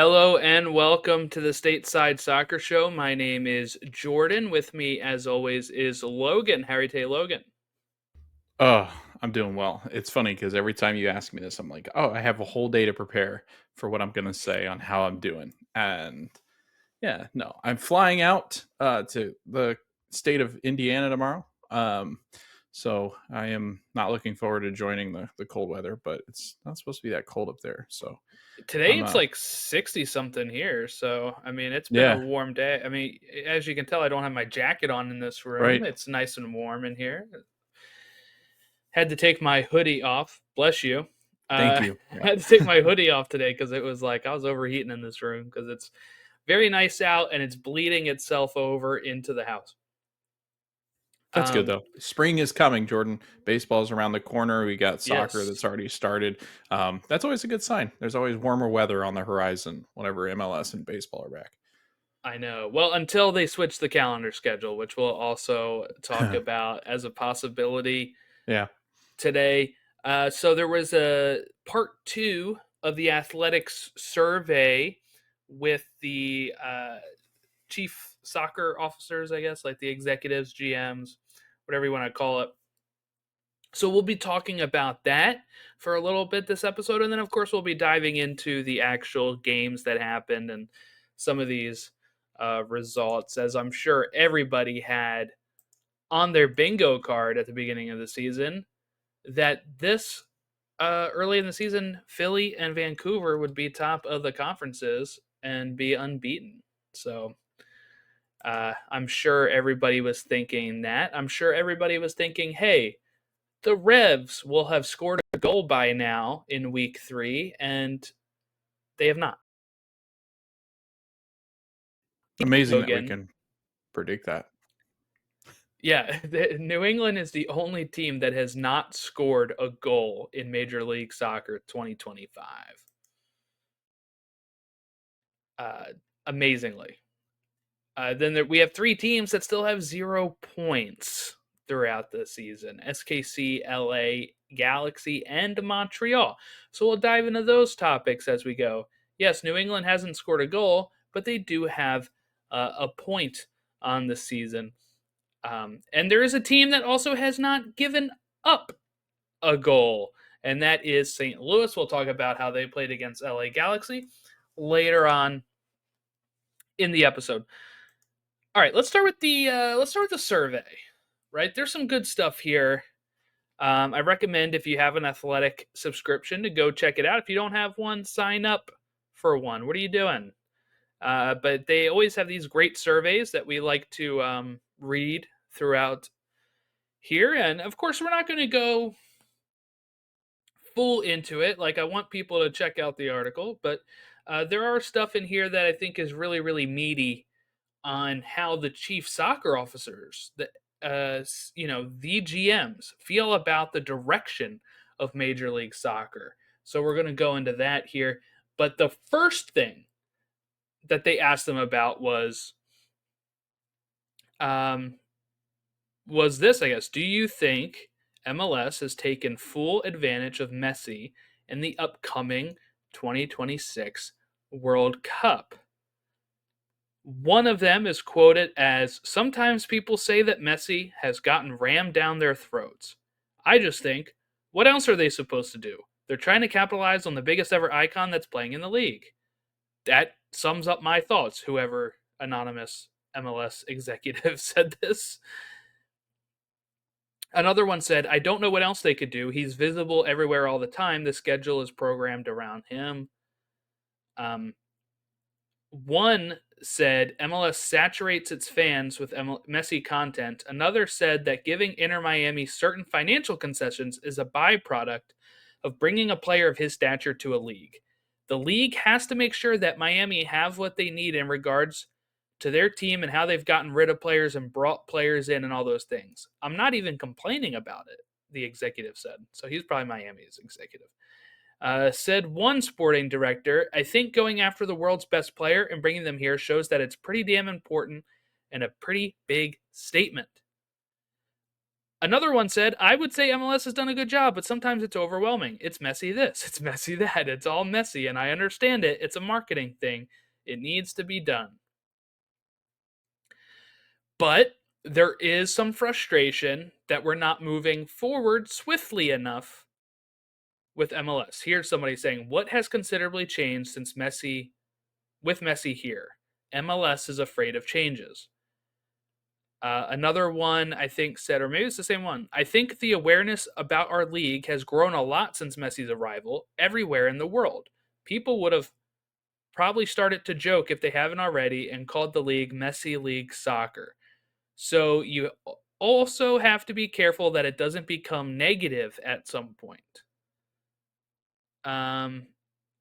Hello and welcome to the Stateside Soccer Show. My name is Jordan. With me, as always, is Logan. How are you today, Logan? Oh, I'm doing well. It's funny because every time you ask me this, I'm like, oh, I have a whole day to prepare for what I'm going to say on how I'm doing. And yeah, no, I'm flying out to the state of Indiana tomorrow. So I am not looking forward to joining the cold weather, but it's not supposed to be that cold up there. So Today I'm, it's like 60 something here. So, it's been a yeah, warm day. As you can tell, I don't have my jacket on in this room. right. It's nice and warm in here. Had to take my hoodie off. Bless you. Thank you. Yeah. Had to take my hoodie off today because it was like I was overheating in this room because it's very nice out and it's bleeding itself over into the house. That's good Um, though. Spring is coming, Jordan. Baseball's around the corner. We got soccer yes. that's already started. That's always a good sign. There's always warmer weather on the horizon whenever MLS and baseball are back. I know. Well, until they switch the calendar schedule, which we'll also talk about as a possibility Yeah. today. So there was a part two of the athletics survey with the chief soccer officers, I guess, like the executives, GMs, whatever you want to call it. So we'll be talking about that for a little bit this episode, and then of course we'll be diving into the actual games that happened and some of these results, as I'm sure everybody had on their bingo card at the beginning of the season that this early in the season, Philly and Vancouver would be top of the conferences and be unbeaten. So I'm sure everybody was thinking that. I'm sure everybody was thinking, hey, the Revs will have scored a goal by now in week 3, and they have not. Amazing that we Logan, can predict that. yeah, New England is the only team that has not scored a goal in Major League Soccer 2025. Uh, Amazingly. We have 3 teams that still have 0 points throughout the season: SKC, LA Galaxy, and Montreal. So we'll dive into those topics as we go. Yes, New England hasn't scored a goal, but they do have a point on the season. And there is a team that also has not given up a goal, and that is St. Louis. We'll talk about how they played against LA Galaxy later on in the episode. All right, let's start with the survey. Right, there's some good stuff here. I recommend, if you have an athletic subscription, to go check it out. If you don't have one, sign up for one. What are you doing? But they always have these great surveys that we like to read throughout here. And of course, we're not going to go full into it. Like, I want people to check out the article, but there are stuff in here that I think is really, really meaty on how the chief soccer officers, the GMs, feel about the direction of Major League Soccer. So we're going to go into that here. But the first thing that they asked them about um, was this, I guess. Do you think MLS has taken full advantage of Messi in the upcoming 2026 World Cup? One of them is quoted as, "Sometimes people say that Messi has gotten rammed down their throats. I just think, what else are they supposed to do? They're trying to capitalize on the biggest ever icon that's playing in the league." That sums up my thoughts, whoever anonymous MLS executive said this. Another one said, "I don't know what else they could do. He's visible everywhere all the time. The schedule is programmed around him." Um, One said MLS saturates its fans with Messi content. Another said that giving Inter Miami certain financial concessions is a byproduct of bringing a player of his stature to a league. The league has to make sure that Miami have what they need in regards to their team and how they've gotten rid of players and brought players in and all those things. I'm not even complaining about it, the executive said. So he's probably Miami's executive. Said one sporting director, "I think going after the world's best player and bringing them here shows that it's pretty damn important and a pretty big statement." Another one said, I would say MLS has done a good job, but sometimes it's overwhelming. It's messy this, it's messy that, it's all messy, and I understand it. It's a marketing thing. It needs to be done. But there is some frustration that we're not moving forward swiftly enough with MLS. Here's somebody saying, what has considerably changed since Messi, with Messi here? MLS is afraid of changes. Another one I think said, or maybe it's the same one. I think the awareness about our league has grown a lot since Messi's arrival everywhere in the world. People would have probably started to joke if they haven't already and called the league Messi League Soccer. So you also have to be careful that it doesn't become negative at some point. Um,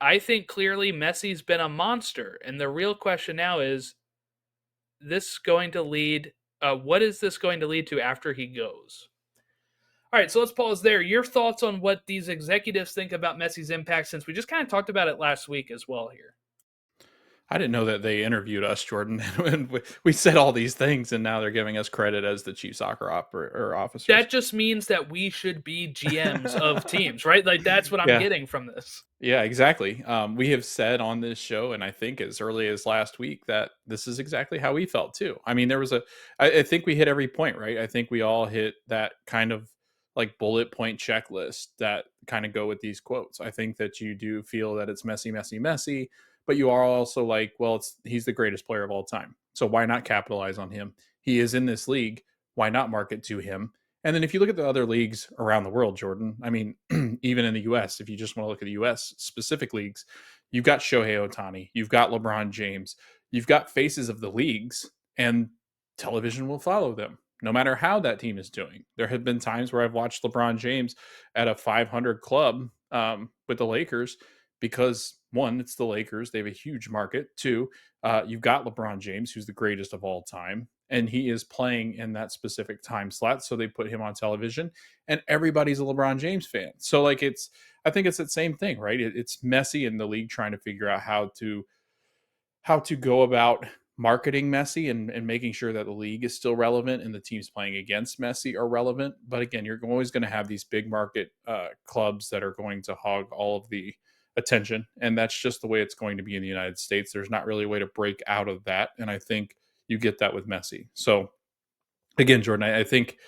I think clearly Messi's been a monster, and the real question now is this going to lead? What is this going to lead to after he goes? All right, so let's pause there. Your thoughts on what these executives think about Messi's impact, since we just kind of talked about it last week as well here. I didn't know that they interviewed us, Jordan, and we said all these things, and now they're giving us credit as the chief soccer officers. That just means that we should be GMs of teams, right? Like that's what I'm Yeah. getting from this. Yeah, exactly. We have said on this show, and I think as early as last week, that this is exactly how we felt too. I mean, I think we hit every point, right? I think we all hit that kind of like bullet point checklist that kind of go with these quotes. I think that you do feel that it's messy, messy, messy, but you are also like, well, he's the greatest player of all time. So why not capitalize on him? He is in this league. Why not market to him? And then if you look at the other leagues around the world, Jordan, I mean, even in the US, if you just want to look at the US specific leagues, you've got Shohei Otani, you've got LeBron James, you've got faces of the leagues, and television will follow them no matter how that team is doing. There have been times where I've watched LeBron James at a 500 club with the Lakers because one, it's the Lakers. They have a huge market. Two, you've got LeBron James, who's the greatest of all time, and he is playing in that specific time slot. So they put him on television, and everybody's a LeBron James fan. So like I think it's the same thing, right? It's messy in the league trying to figure out how to go about marketing Messi and making sure that the league is still relevant and the teams playing against Messi are relevant. But again, you're always going to have these big market clubs that are going to hog all of the attention. And that's just the way it's going to be in the United States. There's not really a way to break out of that. And I think you get that with Messi. So again, Jordan, I think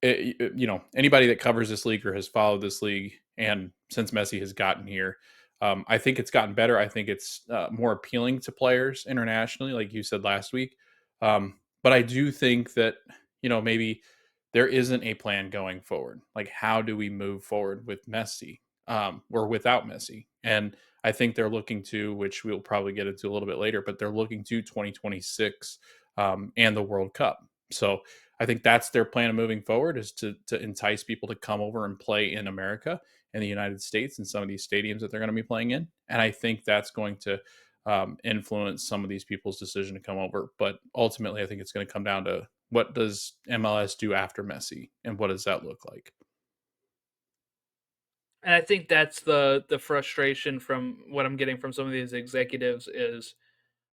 anybody that covers this league or has followed this league, and since Messi has gotten here, I think it's gotten better. I think it's more appealing to players internationally, like you said last week. But I do think that maybe there isn't a plan going forward. Like, how do we move forward with Messi or without Messi? And I think they're looking to, which we'll probably get into a little bit later, but they're looking to 2026 and the World Cup. So I think that's their plan of moving forward is to entice people to come over and play in America and the United States in some of these stadiums that they're going to be playing in. And I think that's going to influence some of these people's decision to come over. But ultimately, I think it's going to come down to what does MLS do after Messi and what does that look like? And I think that's the frustration from what I'm getting from some of these executives is,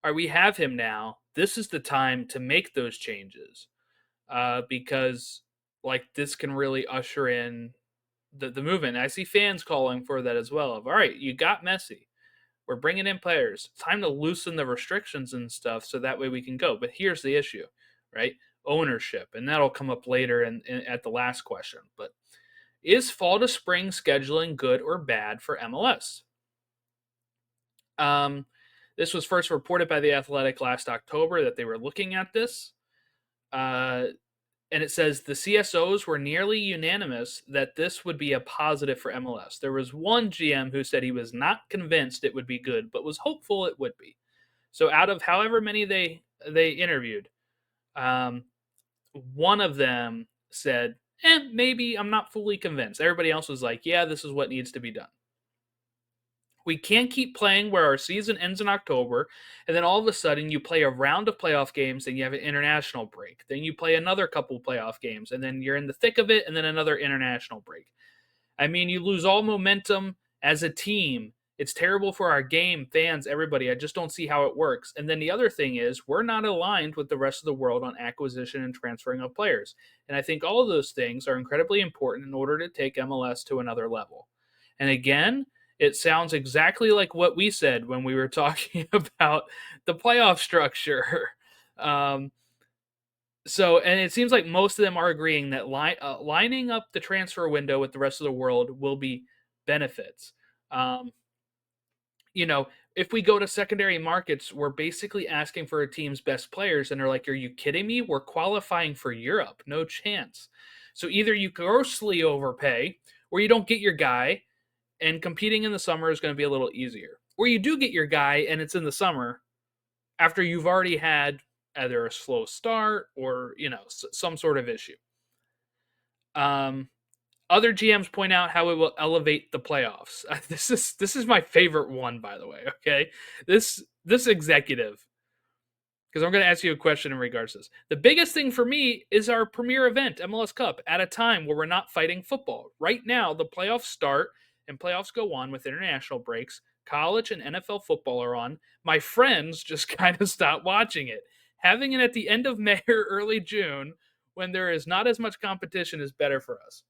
all right, we have him now. This is the time to make those changes, because like this can really usher in the movement. And I see fans calling for that as well. Of all right, you got Messi. We're bringing in players. It's time to loosen the restrictions and stuff so that way we can go. But here's the issue, right? Ownership, and that'll come up later at the last question. But is fall to spring scheduling good or bad for MLS? Um, this was first reported by The Athletic last October that they were looking at this. And it says the CSOs were nearly unanimous that this would be a positive for MLS. There was one GM who said he was not convinced it would be good, but was hopeful it would be. So out of however many they interviewed, um, one of them said, maybe I'm not fully convinced. Everybody else was like, yeah, this is what needs to be done. We can't keep playing where our season ends in October, and then all of a sudden you play a round of playoff games, then you have an international break. Then you play another couple playoff games, and then you're in the thick of it, and then another international break. I mean, you lose all momentum as a team, It's terrible for our game, fans, everybody. I just don't see how it works. And then the other thing is, we're not aligned with the rest of the world on acquisition and transferring of players. And I think all of those things are incredibly important in order to take MLS to another level. And again, it sounds exactly like what we said when we were talking about the playoff structure. Um, and it seems like most of them are agreeing that lining up the transfer window with the rest of the world will be benefits. Um, you know, if we go to secondary markets, we're basically asking for a team's best players, and they're like, "Are you kidding me? We're qualifying for Europe, no chance." So either you grossly overpay, or you don't get your guy, and competing in the summer is going to be a little easier. Or you do get your guy, and it's in the summer after you've already had either a slow start or some sort of issue. Um, Other GMs point out how it will elevate the playoffs. This is my favorite one, by the way. Okay, this executive, because I'm going to ask you a question in regards to this. The biggest thing for me is our premier event, MLS Cup, at a time where we're not fighting football. Right now, the playoffs start and playoffs go on with international breaks. College and NFL football are on. My friends just kind of stopped watching it. Having it at the end of May or early June, when there is not as much competition, is better for us.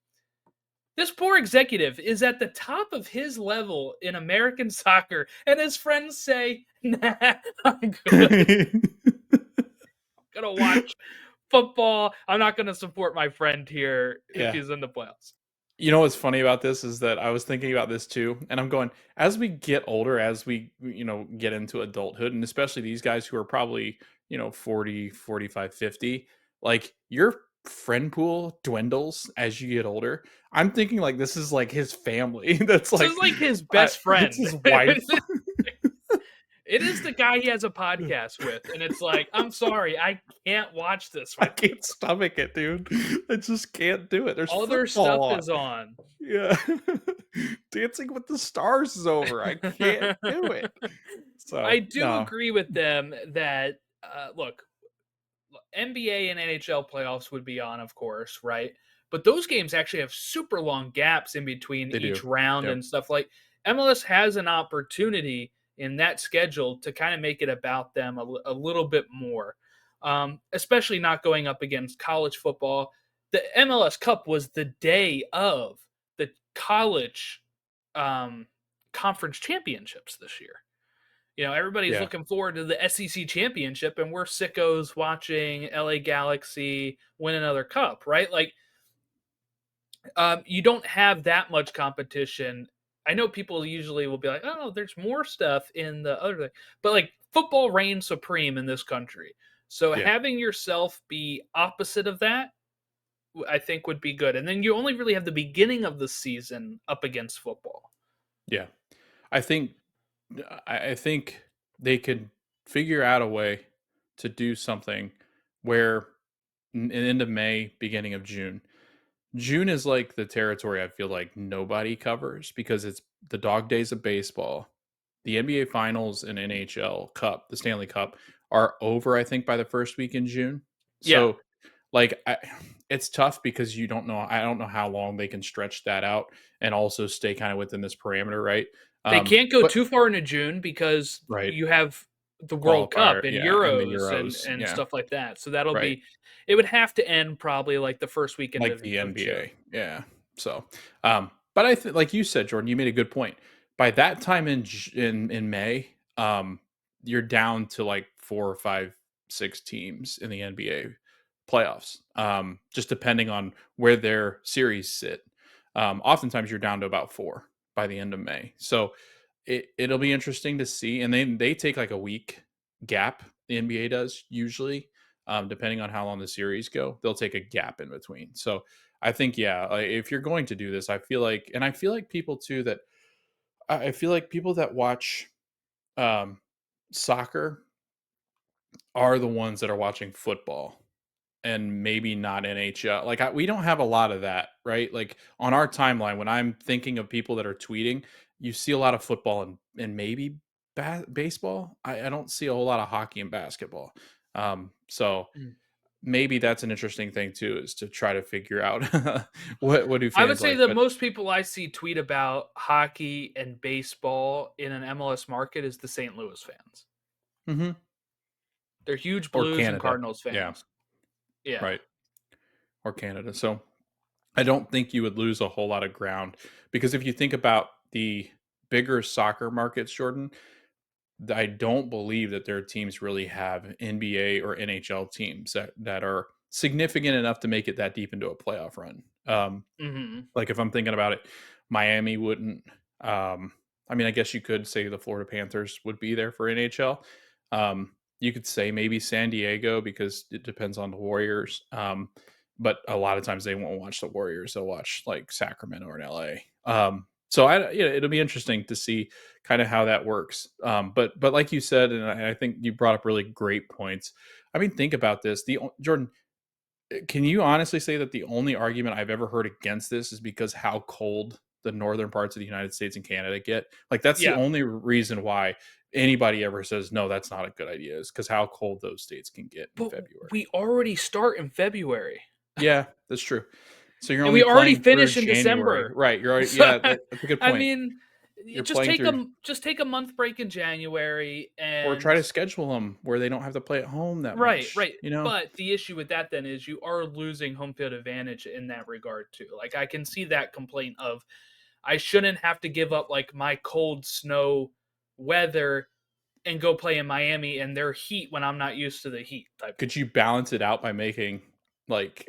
This poor executive is at the top of his level in American soccer, and his friends say, "Nah, I'm good. I'm gonna watch football. I'm not gonna support my friend here if Yeah. he's in the playoffs." You know what's funny about this is that I was thinking about this too, and I'm going, as we get older, as we, get into adulthood, and especially these guys who are probably, 40, 45, 50, like your friend pool dwindles as you get older. I'm thinking like this is like his family. That's This is like, like his best it's friend. his wife. It is the guy he has a podcast with, and it's like, I'm sorry, I can't watch this I with you. can't stomach it, dude. I just can't do it. There's All their football stuff on. is on. Yeah. Dancing with the Stars is over. I can't do it. I So, do no. agree with them that look, NBA and NHL playoffs would be on, of course, right? But those games actually have super long gaps in between They do. each round Yep. and stuff. Like MLS has an opportunity in that schedule to kind of make it about them a little bit more, especially not going up against college football. The MLS Cup was the day of the college um, conference championships this year. Everybody's Yeah. looking forward to the SEC championship, and we're sickos watching LA Galaxy win another cup, right? Like, you don't have that much competition. I know people usually will be like, "Oh, there's more stuff in the other thing," but like football reigns supreme in this country. So Yeah. having yourself be opposite of that, I think would be good. And then you only really have the beginning of the season up against football. Yeah. I think I think they could figure out a way to do something where end of May, beginning of June. June is like the territory I feel like nobody covers because it's the dog days of baseball. The NBA Finals and NHL Cup, the Stanley Cup, are over, I think, by the first week in June. Yeah, So, like, it's tough because you don't know. I don't know how long they can stretch that out and also stay kind of within this parameter, right? they can't go But too far into June because right, you have the World qualifier, Cup and yeah, and the Euros and Euros, and yeah, stuff like that. So that'll right. be it would have to end probably like the first weekend Like of, the of June. NBA, yeah. So, but I think, like you said, Jordan, you made a good point. By that time in May, you're down to like 4 or 5, 6 teams in the NBA playoffs, just depending on where their series sit. Oftentimes, you're down to about 4 by the end of May. So it'll be interesting to see, and they take like a week gap. The NBA does usually, depending on how long the series go. They'll take a gap in between. So I think, yeah, if you're going to do this, I feel like people too that I feel like people that watch um, soccer are the ones that are watching football and maybe not NHL. Like we don't have a lot of that, right? Like on our timeline, when I'm thinking of people that are tweeting, you see a lot of football and maybe baseball. I don't see a whole lot of hockey and basketball. So Mm. maybe that's an interesting thing too, is to try to figure out what do I would fans say like. that But most people I see tweet about hockey and baseball in an MLS market is the St. Louis fans. Mhm. They're huge Or Blues and Canada, Cardinals yeah, fans. Yeah. right, or Canada. So I don't think you would lose a whole lot of ground because if you think about the bigger soccer markets, Jordan, I don't believe that their teams really have NBA or NHL teams that are significant enough to make it that deep into a playoff run. Mhm. Like if I'm thinking about it, Miami wouldn't. Um, I mean, I guess you could say the Florida Panthers would be there for NHL. You could say maybe San Diego because it depends on the Warriors. But a lot of times they won't watch the Warriors; they'll watch like Sacramento or LA. So it'll be interesting to see kind of how that works. But like you said, and I think you brought up really great points. I mean, think about this: Jordan, can you honestly say that the only argument I've ever heard against this is because how cold the northern parts of the United States and Canada get? Like that's the Yeah. only reason why anybody ever says no, that's not a good idea is because how cold those states can get in But February. we already start in February. Yeah, that's true. So you're And we only already playing through finish in January, December. right? You're already, So yeah, that's a good I point. mean, You're just playing take a through, month break in January or try and to schedule them where they don't have to play at home that right, much. right. You know, But the issue with that then is you are losing home field advantage in that regard too. Like I can see that complaint of I shouldn't have to give up like my cold snow weather and go play in Miami and their heat when I'm not used to the heat type of could thing. you balance it out by making like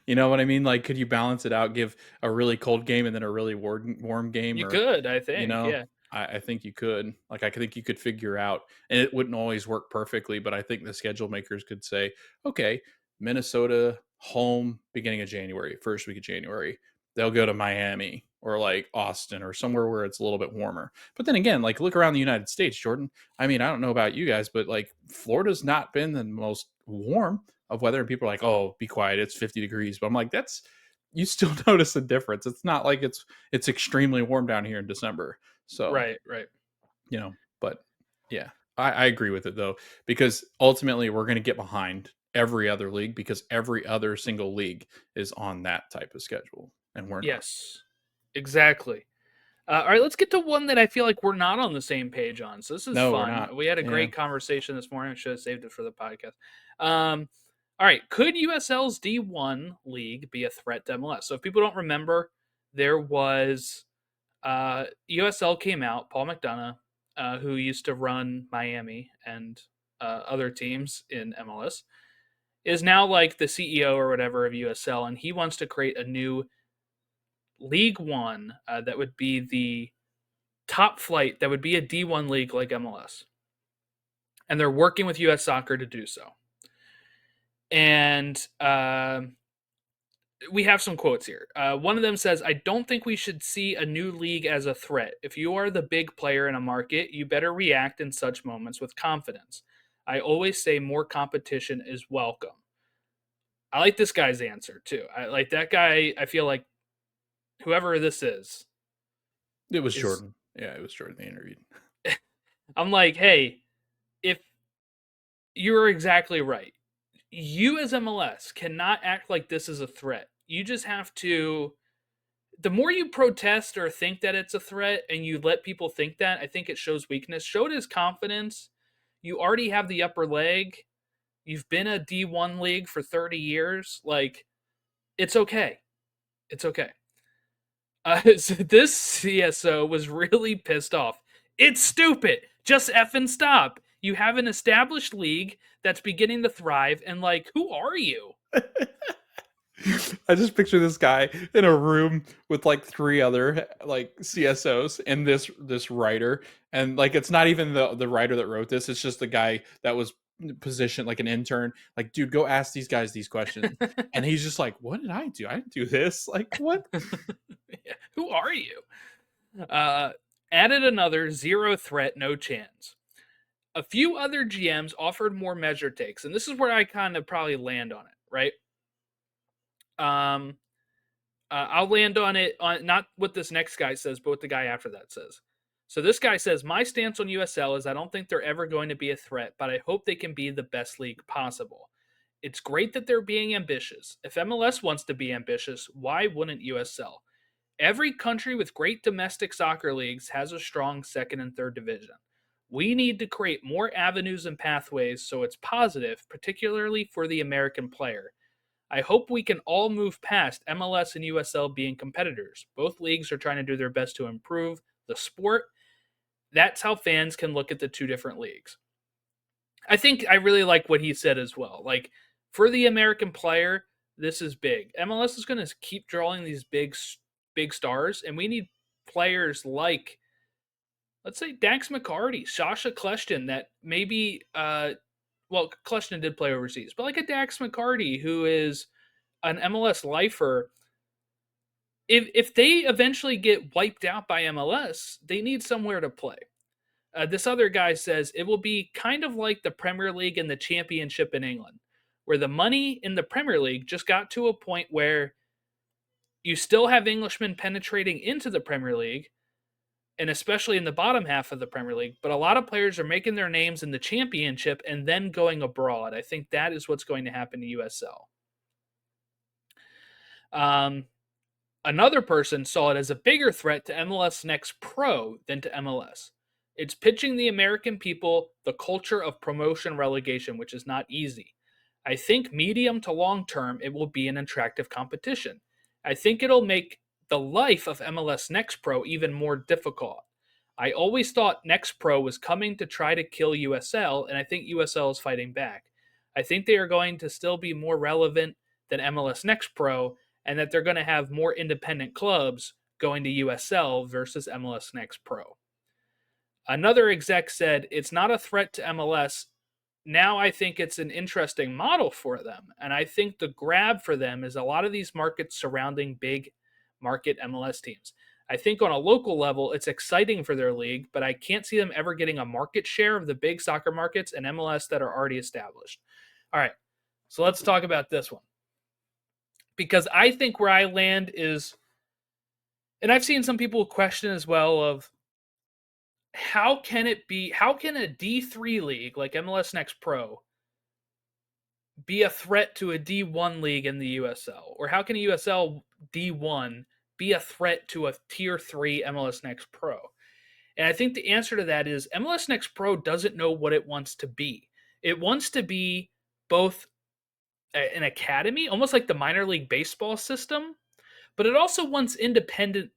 you know what I mean? Like could you balance it out, give a really cold game and then a really warm game You or could, I you think, know, yeah. I think you could. Like I think you could figure out and it wouldn't always work perfectly, but I think the schedule makers could say, okay, Minnesota home beginning of January, first week of January. They'll go to Miami or like Austin or somewhere where it's a little bit warmer. But then again, like look around the United States, Jordan. I mean, I don't know about you guys, but like Florida's not been the most warm of weather. And people are like, oh, be quiet. It's 50 degrees. But I'm like, that's, you still notice a difference. It's not like it's extremely warm down here in December. So, Right, right. but yeah, I agree with it though, because ultimately we're going to get behind every other league because every other single league is on that type of schedule and we're not. Yes. Exactly. All right, let's get to one that I feel like we're not on the same page on. So this is No, we're fun. not. We had a Yeah. great conversation this morning. I should have saved it for the podcast. All right, could USL's D1 league be a threat to MLS? So if people don't remember, there was USL came out. Paul McDonough, who used to run Miami and other teams in MLS, is now like the CEO or whatever of USL, and he wants to create a new League One that would be the top flight that would be a D1 league like MLS. And they're working with US Soccer to do so. And we have some quotes here. One of them says, I don't think we should see a new league as a threat. If you are the big player in a market, you better react in such moments with confidence. I always say more competition is welcome. I like this guy's answer too. I like that guy. I feel like whoever this It was is Jordan. Yeah, it was Jordan they interviewed. I'm like, hey, if you're exactly right. You as MLS cannot act like this is a threat. You just have to the more you protest or think that it's a threat and you let people think that, I think it shows weakness. Show it as confidence. You already have the upper leg. You've been a D1 league for 30 years. Like, it's okay. It's okay. So this CSO was really pissed off. It's stupid. Just effing stop. You have an established league that's beginning to thrive, and like, who are you? I just picture this guy in a room with like three other like CSOs and this writer, and like it's not even the writer that wrote this; it's just the guy that was positioned like an intern. Like, dude, go ask these guys these questions, and he's just like, "What did I do? I didn't do this. Like, what?" Yeah, who are you? Uh, Added another zero threat, no chance. A few other GMs offered more measured takes, and this is where I kind of probably land on it, right? Um, I'll land on it on not what this next guy says, but what the guy after that says. So this guy says, my stance on USL is I don't think they're ever going to be a threat, but I hope they can be the best league possible. It's great that they're being ambitious. If MLS wants to be ambitious, why wouldn't USL? Every country with great domestic soccer leagues has a strong second and third division. We need to create more avenues and pathways so it's positive, particularly for the American player. I hope we can all move past MLS and USL being competitors. Both leagues are trying to do their best to improve the sport. That's how fans can look at the two different leagues. I think I really like what he said as well. Like, for the American player, this is big. MLS is going to keep drawing these big stars, and we need players like, let's say, Dax McCarty, Sasha Kleshton, that maybe well, Kleshton did play overseas, but like a Dax McCarty who is an MLS lifer. If they eventually get wiped out by MLS, they need somewhere to play. This other guy says it will be kind of like the Premier League and the Championship in England, where the money in the Premier League just got to a point where you still have Englishmen penetrating into the Premier League, and especially in the bottom half of the Premier League, but a lot of players are making their names in the Championship and then going abroad. I think that is what's going to happen to USL. Another person saw it as a bigger threat to MLS Next Pro than to MLS. It's pitching the American people the culture of promotion relegation, which is not easy. I think medium to long term, it will be an attractive competition. I think it'll make the life of MLS Next Pro even more difficult. I always thought Next Pro was coming to try to kill USL, and I think USL is fighting back. I think they are going to still be more relevant than MLS Next Pro, and that they're going to have more independent clubs going to USL versus MLS Next Pro. Another exec said, it's not a threat to MLS. Now I think it's an interesting model for them. And I think the grab for them is a lot of these markets surrounding big market MLS teams. I think on a local level, it's exciting for their league, but I can't see them ever getting a market share of the big soccer markets and MLS that are already established. All right, so let's talk about this one. Because I think where I land is, and I've seen some people question as well of, how can a D3 league like MLS Next Pro be a threat to a D1 league in the USL? Or how can a USL D1 be a threat to a tier 3 MLS Next Pro? And I think the answer to that is MLS Next Pro doesn't know what it wants to be. It wants to be both an academy, almost like the minor league baseball system, but it also wants independent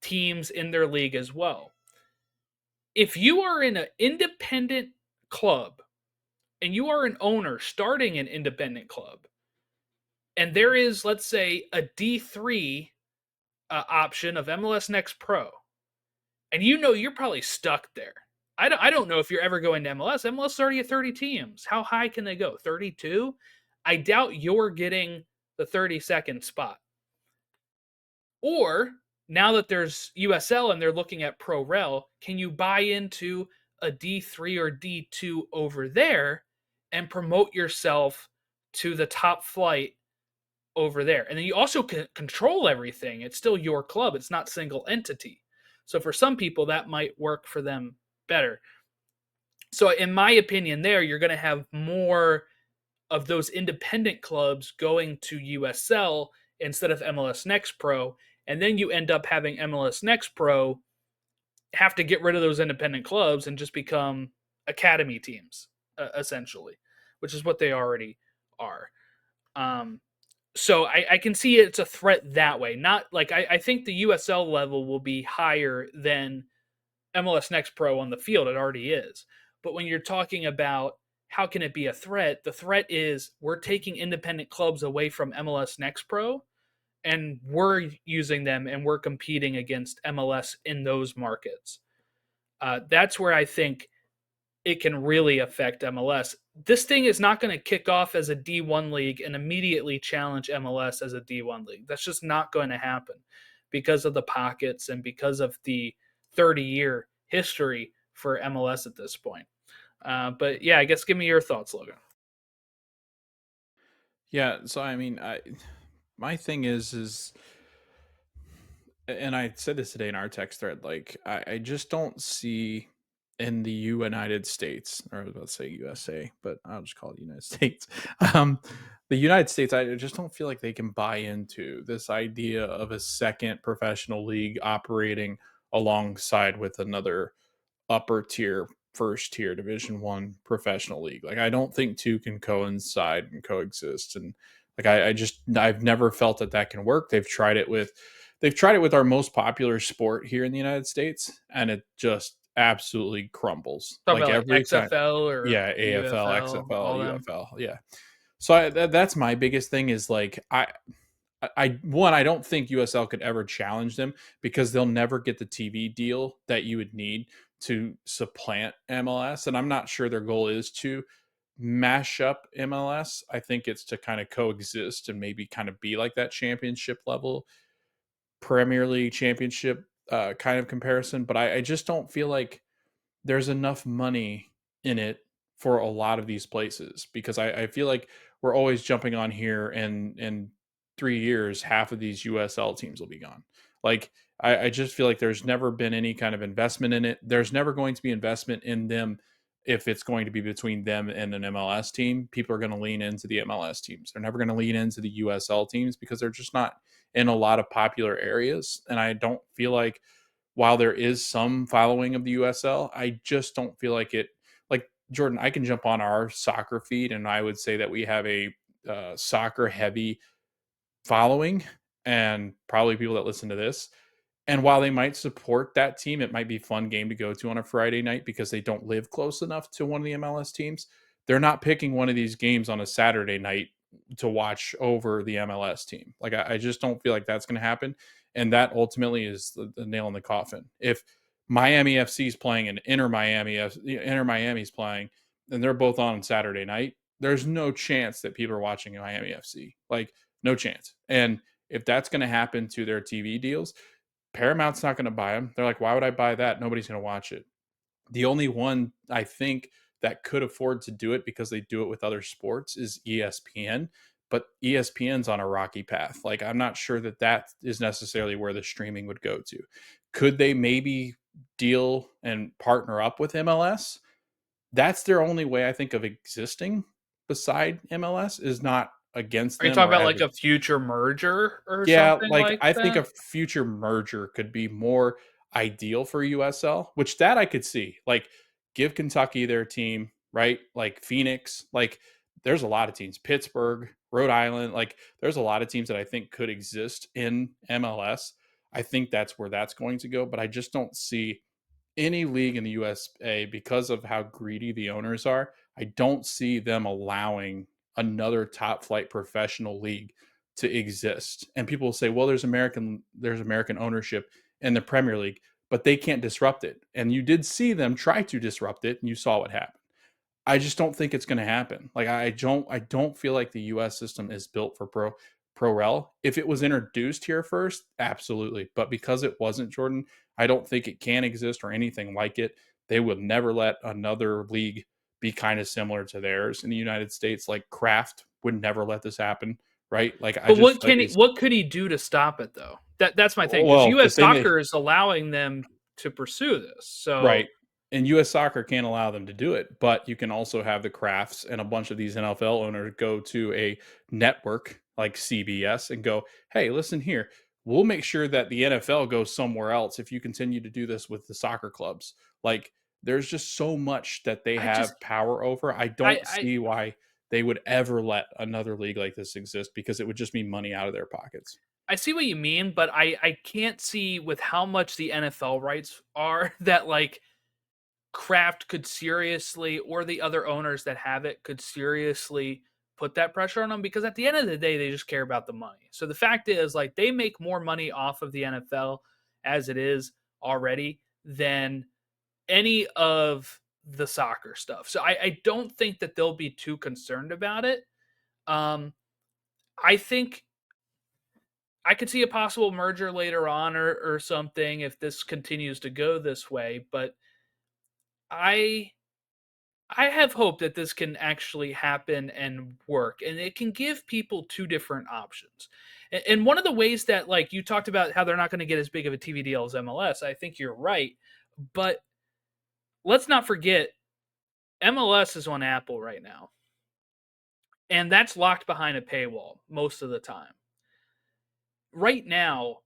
teams in their league as well. If you are in an independent club and you are an owner starting an independent club, and there is, let's say, a D3 option of MLS Next Pro, and you know you're probably stuck there. I don't know if you're ever going to MLS. MLS is already at 30 teams. How high can they go? 32? I doubt you're getting the 32nd spot. Or now that there's USL and they're looking at Pro Rel, can you buy into a D3 or D2 over there and promote yourself to the top flight over there? And then you also can control everything. It's still your club, it's not single entity. So for some people, that might work for them better. So, in my opinion, there you're going to have more of those independent clubs going to USL instead of MLS Next Pro. And then you end up having MLS Next Pro have to get rid of those independent clubs and just become academy teams, essentially, which is what they already are. So I can see it's a threat that way. Not like I think the USL level will be higher than MLS Next Pro on the field. It already is. But when you're talking about how can it be a threat, the threat is we're taking independent clubs away from MLS Next Pro and we're using them and we're competing against MLS in those markets. That's where I think it can really affect MLS. This thing is not going to kick off as a D1 league and immediately challenge MLS as a D1 league. That's just not going to happen because of the pockets and because of the 30-year history for MLS at this point. But yeah, I guess give me your thoughts, Logan. Yeah, so I mean, my thing is, and I said this today in our text thread, like I just don't see in the United States, or I was about to say USA, but I'll just call it United States. Um, the United States, I just don't feel like they can buy into this idea of a second professional league operating alongside with another upper tier, first tier Division One professional league. Like I don't think two can coincide and coexist. And like I've never felt that that can work. They've tried it with our most popular sport here in the United States, and it just absolutely crumbles. Talking Like about like every time, XFL or yeah, AFL, UFL, XFL, all them. UFL, yeah. So that's my biggest thing is like I don't think USL could ever challenge them because they'll never get the TV deal that you would need to supplant MLS. And I'm not sure their goal is to mash up MLS. I think it's to kind of coexist and maybe kind of be like that championship level Premier League championship kind of comparison. But I just don't feel like there's enough money in it for a lot of these places because I feel like we're always jumping on here and in 3 years half of these USL teams will be gone. Like I just feel like there's never been any kind of investment in it. There's never going to be investment in them if it's going to be between them and an MLS team. People are going to lean into the MLS teams. They're never going to lean into the USL teams because they're just not in a lot of popular areas. And I don't feel like while there is some following of the USL, I just don't feel like it. Like Jordan, I can jump on our soccer feed, and I would say that we have a soccer heavy following, and probably people that listen to this. And while they might support that team, it might be a fun game to go to on a Friday night because they don't live close enough to one of the MLS teams. They're not picking one of these games on a Saturday night to watch over the MLS team. Like I just don't feel like that's going to happen. And that ultimately is the nail in the coffin. If Miami FC is playing and Inter Miami's playing, and they're both on Saturday night, there's no chance that people are watching Miami FC. Like no chance. And if that's going to happen to their TV deals, Paramount's not going to buy them. They're like, why would I buy that? Nobody's going to watch it. The only one I think that could afford to do it because they do it with other sports is ESPN, but ESPN's on a rocky path. Like I'm not sure that that is necessarily where the streaming would go to. Could they maybe deal and partner up with MLS? That's their only way I think of existing beside MLS is not against Are you them talking or about like having. a future merger or Yeah, something like like I think a that? future merger could be more ideal for USL, which that I could see. Like give Kentucky their team, right? Like Phoenix, like there's a lot of teams, Pittsburgh, Rhode Island, like there's a lot of teams that I think could exist in MLS. I think that's where that's going to go, but I just don't see any league in the USA because of how greedy the owners are. I don't see them allowing another top flight professional league to exist. And people will say, well, there's American ownership in the Premier League, but they can't disrupt it. And you did see them try to disrupt it, and you saw what happened. I just don't think it's going to happen. Like I don't feel like the US system is built for pro rel. If it was introduced here first, absolutely. But because it wasn't, Jordan, I don't think it can exist or anything like it. They would never let another league be kind of similar to theirs in the United States. Like Kraft would never let this happen, right? Like I But just feel like these. what could he do to stop it though? That's my thing because Well, the U.S. thing is, Soccer is allowing them to pursue this. So right. And US soccer can't allow them to do it, but you can also have the crafts and a bunch of these NFL owners go to a network like CBS and go, "Hey, listen here. We'll make sure that the NFL goes somewhere else if you continue to do this with the soccer clubs." Like there's just so much that they I just have power over. I I don't I see why they would ever let another league like this exist because it would just be money out of their pockets. I see what you mean, but I can't see with how much the NFL rights are that like Kraft could seriously, or the other owners that have it could seriously put that pressure on them because at the end of the day, they just care about the money. So the fact is, like, they make more money off of the NFL as it is already than any of the soccer stuff. So I don't think that they'll be too concerned about it. Um, I think I could see a possible merger later on or something if this continues to go this way, but I I have hope that this can actually happen and work, and it can give people two different options. And one of the ways that, like, you talked about how they're not going to get as big of a TV deal as MLS, I think you're right. But let's not forget MLS is on Apple right now, and that's locked behind a paywall most of the time. Right now,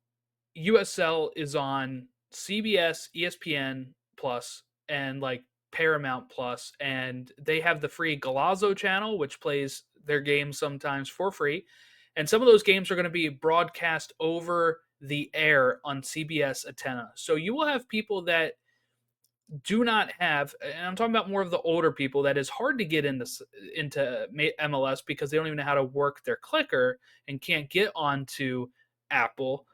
USL is on CBS, ESPN Plus, and like Paramount Plus, and they have the free Golazo channel, which plays their games sometimes for free. And some of those games are going to be broadcast over the air on CBS antenna. So you will have people that do not have, and I'm talking about more of the older people, that is hard to get into MLS because they don't even know how to work their clicker and can't get onto Apple.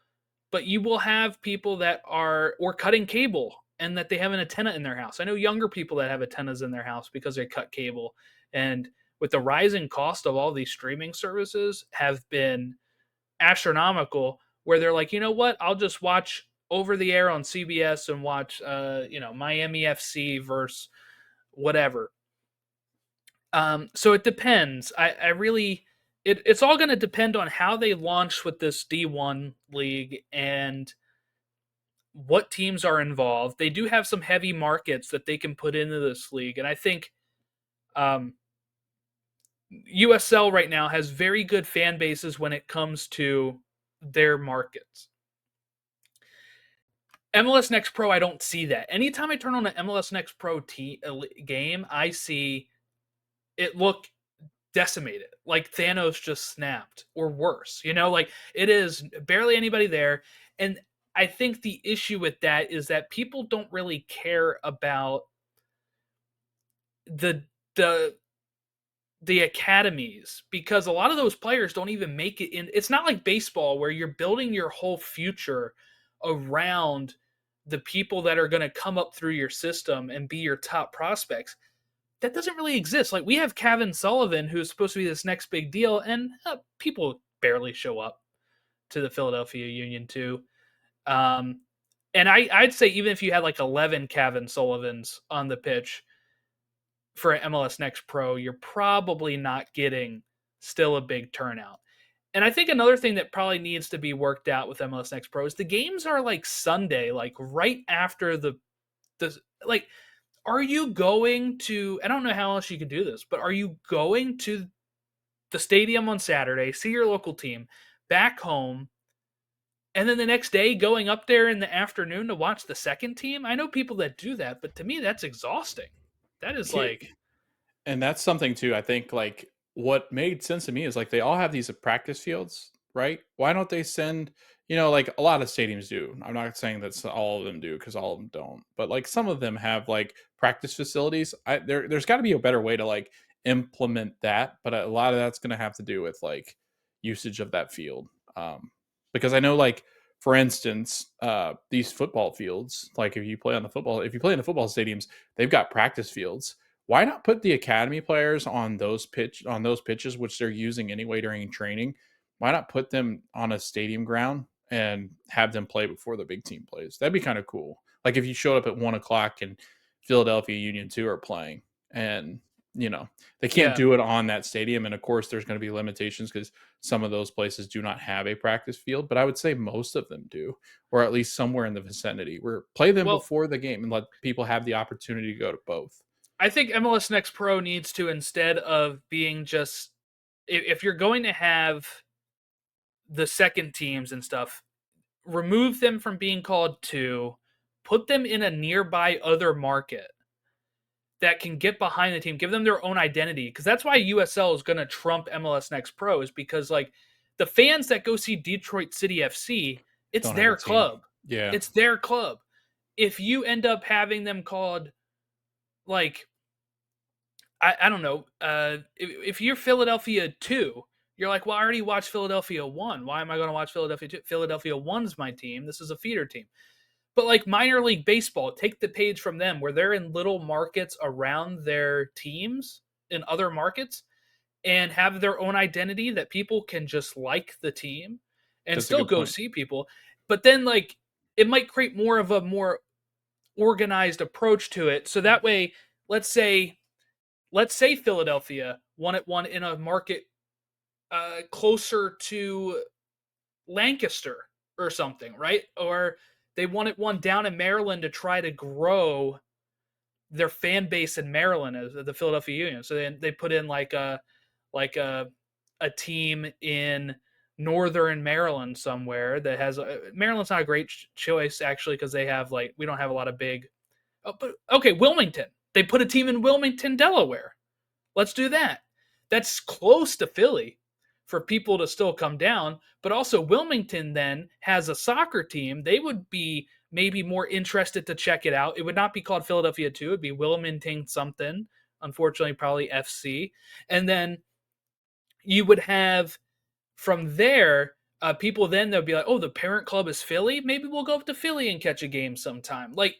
But you will have people that are or cutting cable and that they have an antenna in their house. I know younger people that have antennas in their house because they cut cable. And with the rising cost of all these streaming services have been astronomical, where they're like, you know what, I'll just watch over the air on CBS and watch Miami FC versus whatever. So it depends. I really it's all going to depend on how they launch with this D1 league and what teams are involved. They do have some heavy markets that they can put into this league, and I think um, USL right now has very good fan bases when it comes to their markets. MLS Next Pro, I don't see that. Anytime I turn on an MLS Next Pro game, I see it look decimated, like Thanos just snapped, or worse. Like it is barely anybody there, and I think the issue with that is that people don't really care about the the the academies, because a lot of those players don't even make it in. It's not like baseball where you're building your whole future around the people that are going to come up through your system and be your top prospects. That doesn't really exist. Like we have Kevin Sullivan, who's supposed to be this next big deal, and people barely show up to the Philadelphia Union too. Um, and I'd say even if you had like 11 Kevin Sullivans on the pitch for MLS Next Pro, you're probably not getting still a big turnout. And I think another thing that probably needs to be worked out with MLS Next Pro is the games are like Sunday, like right after the like. Are you going to? I don't know how else you could do this, but are you going to the stadium on Saturday, see your local team, back home, and then the next day going up there in the afternoon to watch the second team? I know people that do that, but to me that's exhausting. That is like, And that's something too. I think like what made sense to me is like they all have these practice fields, right? Why don't they send, like a lot of stadiums do. I'm not saying that all of them do because all of them don't, but like some of them have like practice facilities. There's got to be a better way to like implement that, but a lot of that's going to have to do with like usage of that field. Because I know like for instance, these football fields, like if you play in the football stadiums, they've got practice fields. Why not put the academy players on those pitches which they're using anyway during training? Why not put them on a stadium ground and have them play before the big team plays? That'd be kind of cool. Like if you showed up at 1 o'clock and Philadelphia Union 2 are playing, and you know they can't yeah. do it on that stadium, and of course there's going to be limitations because some of those places do not have a practice field, but I would say most of them do, or at least somewhere in the vicinity. Where play them Well, before the game and let people have the opportunity to go to both. I think MLS Next Pro needs to, instead of being just, if you're going to have the second teams and stuff, remove them from being called two, put them in a nearby other market that can get behind the team, give them their own identity. Because that's why USL is going to trump MLS Next Pro, is because like the fans that go see Detroit City FC, it's Don't have a their team. club. Yeah. It's their club. If you end up having them called like, I don't know, if you're Philadelphia 2, you're like, well, I already watched Philadelphia 1. Why am I going to watch Philadelphia 2? Philadelphia 1's my team. This is a feeder team. But like minor league baseball, take the page from them, where they're in little markets around their teams in other markets and have their own identity that people can just like the team and That's a still good go point. see people. But then like it might create more of a more organized approach to it. So that way, let's say Philadelphia won at one in a market closer to Lancaster or something, right? Or they wanted one down in Maryland to try to grow their fan base in Maryland is the Philadelphia Union. So they put in like a team in northern Maryland somewhere that has Maryland's not a great choice actually because they have like we don't have a lot of big. Oh, but okay, Wilmington. They put a team in Wilmington, Delaware. Let's do that. That's close to Philly for people to still come down. But also, Wilmington then has a soccer team. They would be maybe more interested to check it out. It would not be called Philadelphia 2, it'd be Wilmington something. Unfortunately, probably FC. And then you would have from there, people then they'll be like, oh, the parent club is Philly. Maybe we'll go up to Philly and catch a game sometime. Like,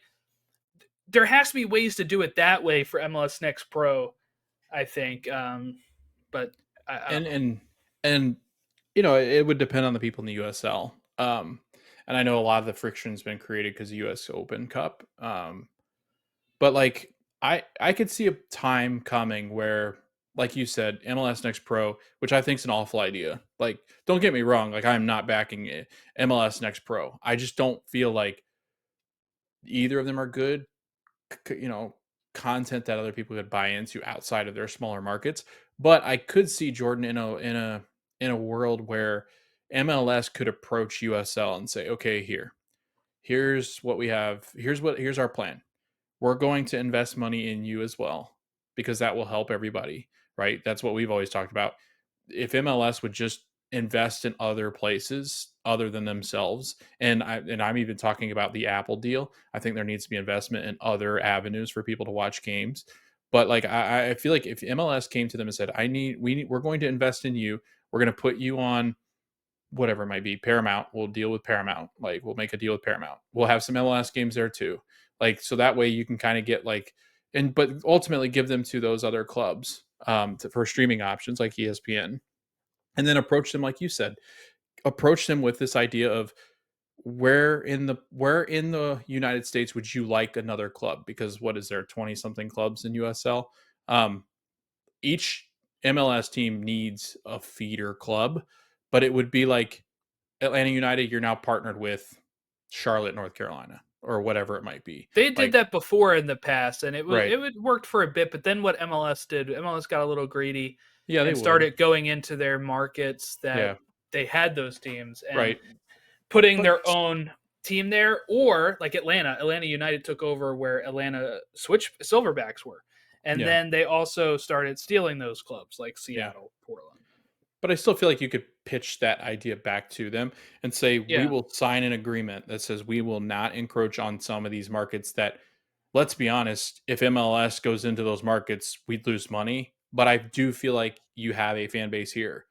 there has to be ways to do it that way for MLS Next Pro, I think. But I don't and know. and you know, it would depend on the people in the USL. And I know a lot of the friction's been created because of US Open Cup. But like I could see a time coming where, like you said, MLS Next Pro, which I think is an awful idea. Like, don't get me wrong, like I'm not backing it, MLS Next Pro. I just don't feel like either of them are good, you know, content that other people could buy into outside of their smaller markets. But I could see Jordan in a world where MLS could approach USL and say, okay, here's what we have. Here's our plan. We're going to invest money in you as well because that will help everybody, right? That's what we've always talked about. If MLS would just invest in other places other than themselves, I'm even talking about the Apple deal. I think there needs to be investment in other avenues for people to watch games. But like I feel like if MLS came to them and said, we're going to invest in you, we're going to put you on whatever it might be, Paramount. We'll deal with Paramount. Like we'll make a deal with Paramount. We'll have some MLS games there too. Like so that way you can kind of get like but ultimately give them to those other clubs for streaming options like ESPN, and then approach them like you said. Approach them with this idea of where in the United States would you like another club? Because what is there 20 something clubs in USL? Um, each MLS team needs a feeder club, but it would be like Atlanta United, you're now partnered with Charlotte, North Carolina, or whatever it might be. They did Like, that before in the past, and right. it worked for a bit. But then what MLS did, MLS got a little greedy Yeah, they and would. started going into their markets that Yeah, they had those teams and right. putting But their own team there, or like Atlanta United took over where Atlanta Switch Silverbacks were, and yeah, then they also started stealing those clubs like yeah. Seattle, Portland. But I still feel like you could pitch that idea back to them and say, we Yeah, will sign an agreement that says we will not encroach on some of these markets that, let's be honest, if MLS goes into those markets, we'd lose money. But I do feel like you have a fan base here.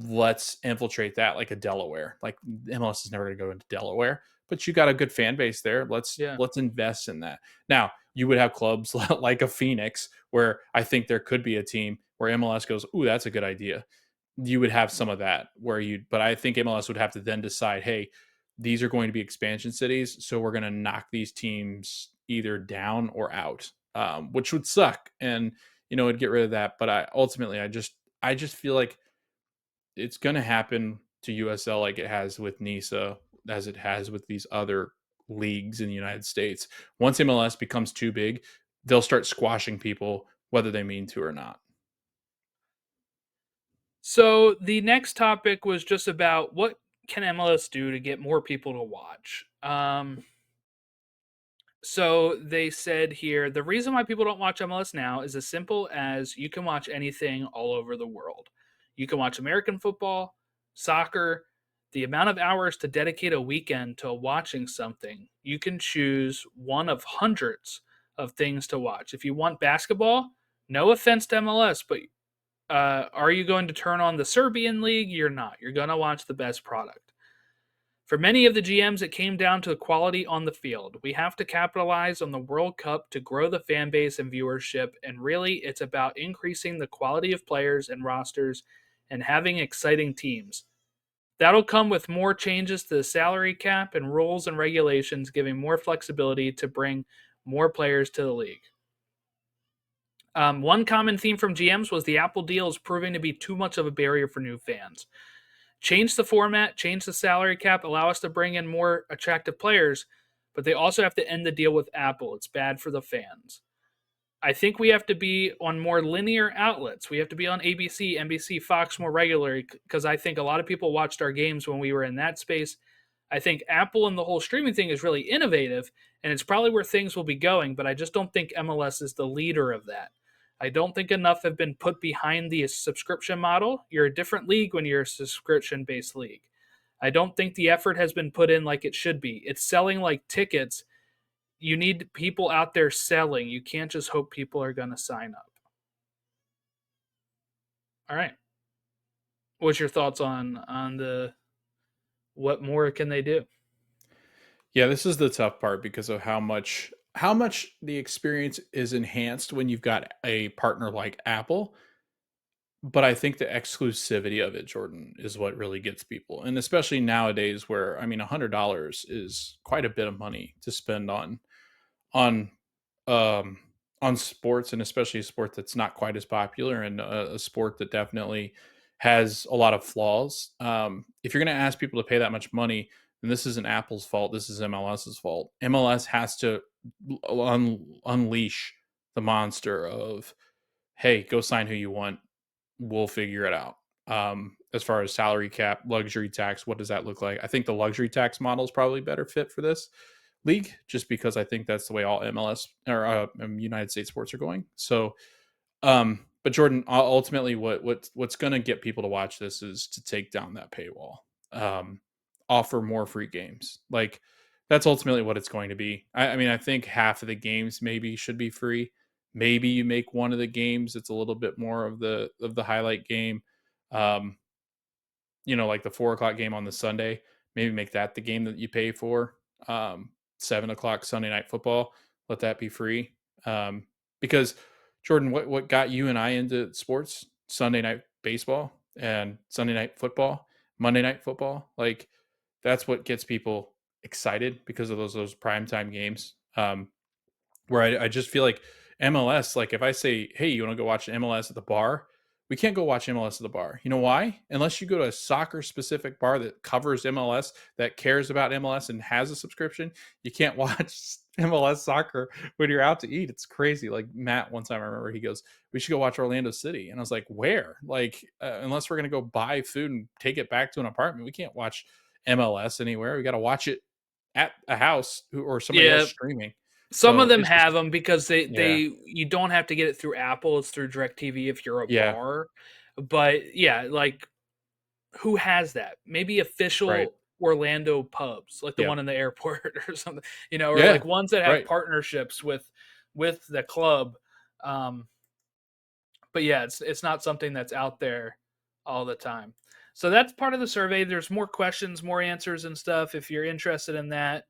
Let's infiltrate that like a Delaware. Like MLS is never going to go into Delaware, but you got a good fan base there. yeah. Let's invest in that. Now, you would have clubs like a Phoenix where I think there could be a team where MLS goes, "Ooh, that's a good idea." You would have some of that where but I think MLS would have to then decide, hey, these are going to be expansion cities, so we're going to knock these teams either down or out, which would suck, and it'd get rid of that. But I just feel like it's going to happen to USL like it has with NISA, as it has with these other leagues in the United States. Once MLS becomes too big, they'll start squashing people, whether they mean to or not. So the next topic was just about what can MLS do to get more people to watch. So they said here the reason why people don't watch MLS now is as simple as you can watch anything all over the world. You can watch American football, soccer, the amount of hours to dedicate a weekend to watching something. You can choose one of hundreds of things to watch. If you want basketball, no offense to MLS, but are you going to turn on the Serbian league? You're not. You're going to watch the best product. For many of the GMs, it came down to the quality on the field. We have to capitalize on the World Cup to grow the fan base and viewership, and really, it's about increasing the quality of players and rosters and having exciting teams. That'll come with more changes to the salary cap and rules and regulations, giving more flexibility to bring more players to the league. One common theme from GMs was the Apple deal is proving to be too much of a barrier for new fans. Change the format, change the salary cap, allow us to bring in more attractive players, but they also have to end the deal with Apple. It's bad for the fans. I think we have to be on more linear outlets. We have to be on ABC, NBC, Fox more regularly because I think a lot of people watched our games when we were in that space. I think Apple and the whole streaming thing is really innovative, and it's probably where things will be going, but I just don't think MLS is the leader of that. I don't think enough have been put behind the subscription model. You're a different league when you're a subscription based league. I don't think the effort has been put in like it should be. It's selling like tickets. You need people out there selling. You can't just hope people are going to sign up. All right. What's your thoughts on the what more can they do? Yeah, this is the tough part because of how much the experience is enhanced when you've got a partner like Apple. But I think the exclusivity of it, Jordan, is what really gets people. And especially nowadays where I mean $100 is quite a bit of money to spend on um on sports, and especially a sport that's not quite as popular, and a sport that definitely has a lot of flaws. If you're going to ask people to pay that much money, then this isn't Apple's fault, this is MLS's fault. MLS has to unleash the monster of, hey, go sign who you want, we'll figure it out. As far as salary cap, luxury tax, what does that look like? I think the luxury tax model is probably better fit for this league, just because I think that's the way all MLS or United States sports are going. So, but Jordan, ultimately, what's going to get people to watch this is to take down that paywall, um, offer more free games. Like that's ultimately what it's going to be. I mean, I think half of the games maybe should be free. Maybe you make one of the games it's a little bit more of the highlight game. Um, like the 4 o'clock game on the Sunday, maybe make that the game that you pay for. 7 o'clock Sunday night football, let that be free. Because Jordan, what got you and I into sports? Sunday night baseball and Sunday night football, Monday night football. Like that's what gets people excited because of those primetime games. Where I just feel like MLS, like if I say, hey, you want to go watch MLS at the bar? We can't go watch MLS at the bar. You know why? Unless you go to a soccer specific bar that covers MLS, that cares about MLS and has a subscription, you can't watch MLS soccer when you're out to eat. It's crazy. Like Matt, one time I remember he goes, we should go watch Orlando City. And I was like, where? Like, unless we're going to go buy food and take it back to an apartment, we can't watch MLS anywhere. We got to watch it at a house or somebody else Yeah, streaming. some of So them it's have just, them because yeah, they you don't have to get it through Apple. It's through DirecTV if you're a yeah, bar. But yeah, like who has that? Maybe right. official Orlando pubs, like the Yep. one in the airport or something, or Yeah, like ones that have right. partnerships with the club. Um, but yeah, it's not something that's out there all the time. So that's part of the survey. There's more questions, more answers, and stuff. If you're interested in that,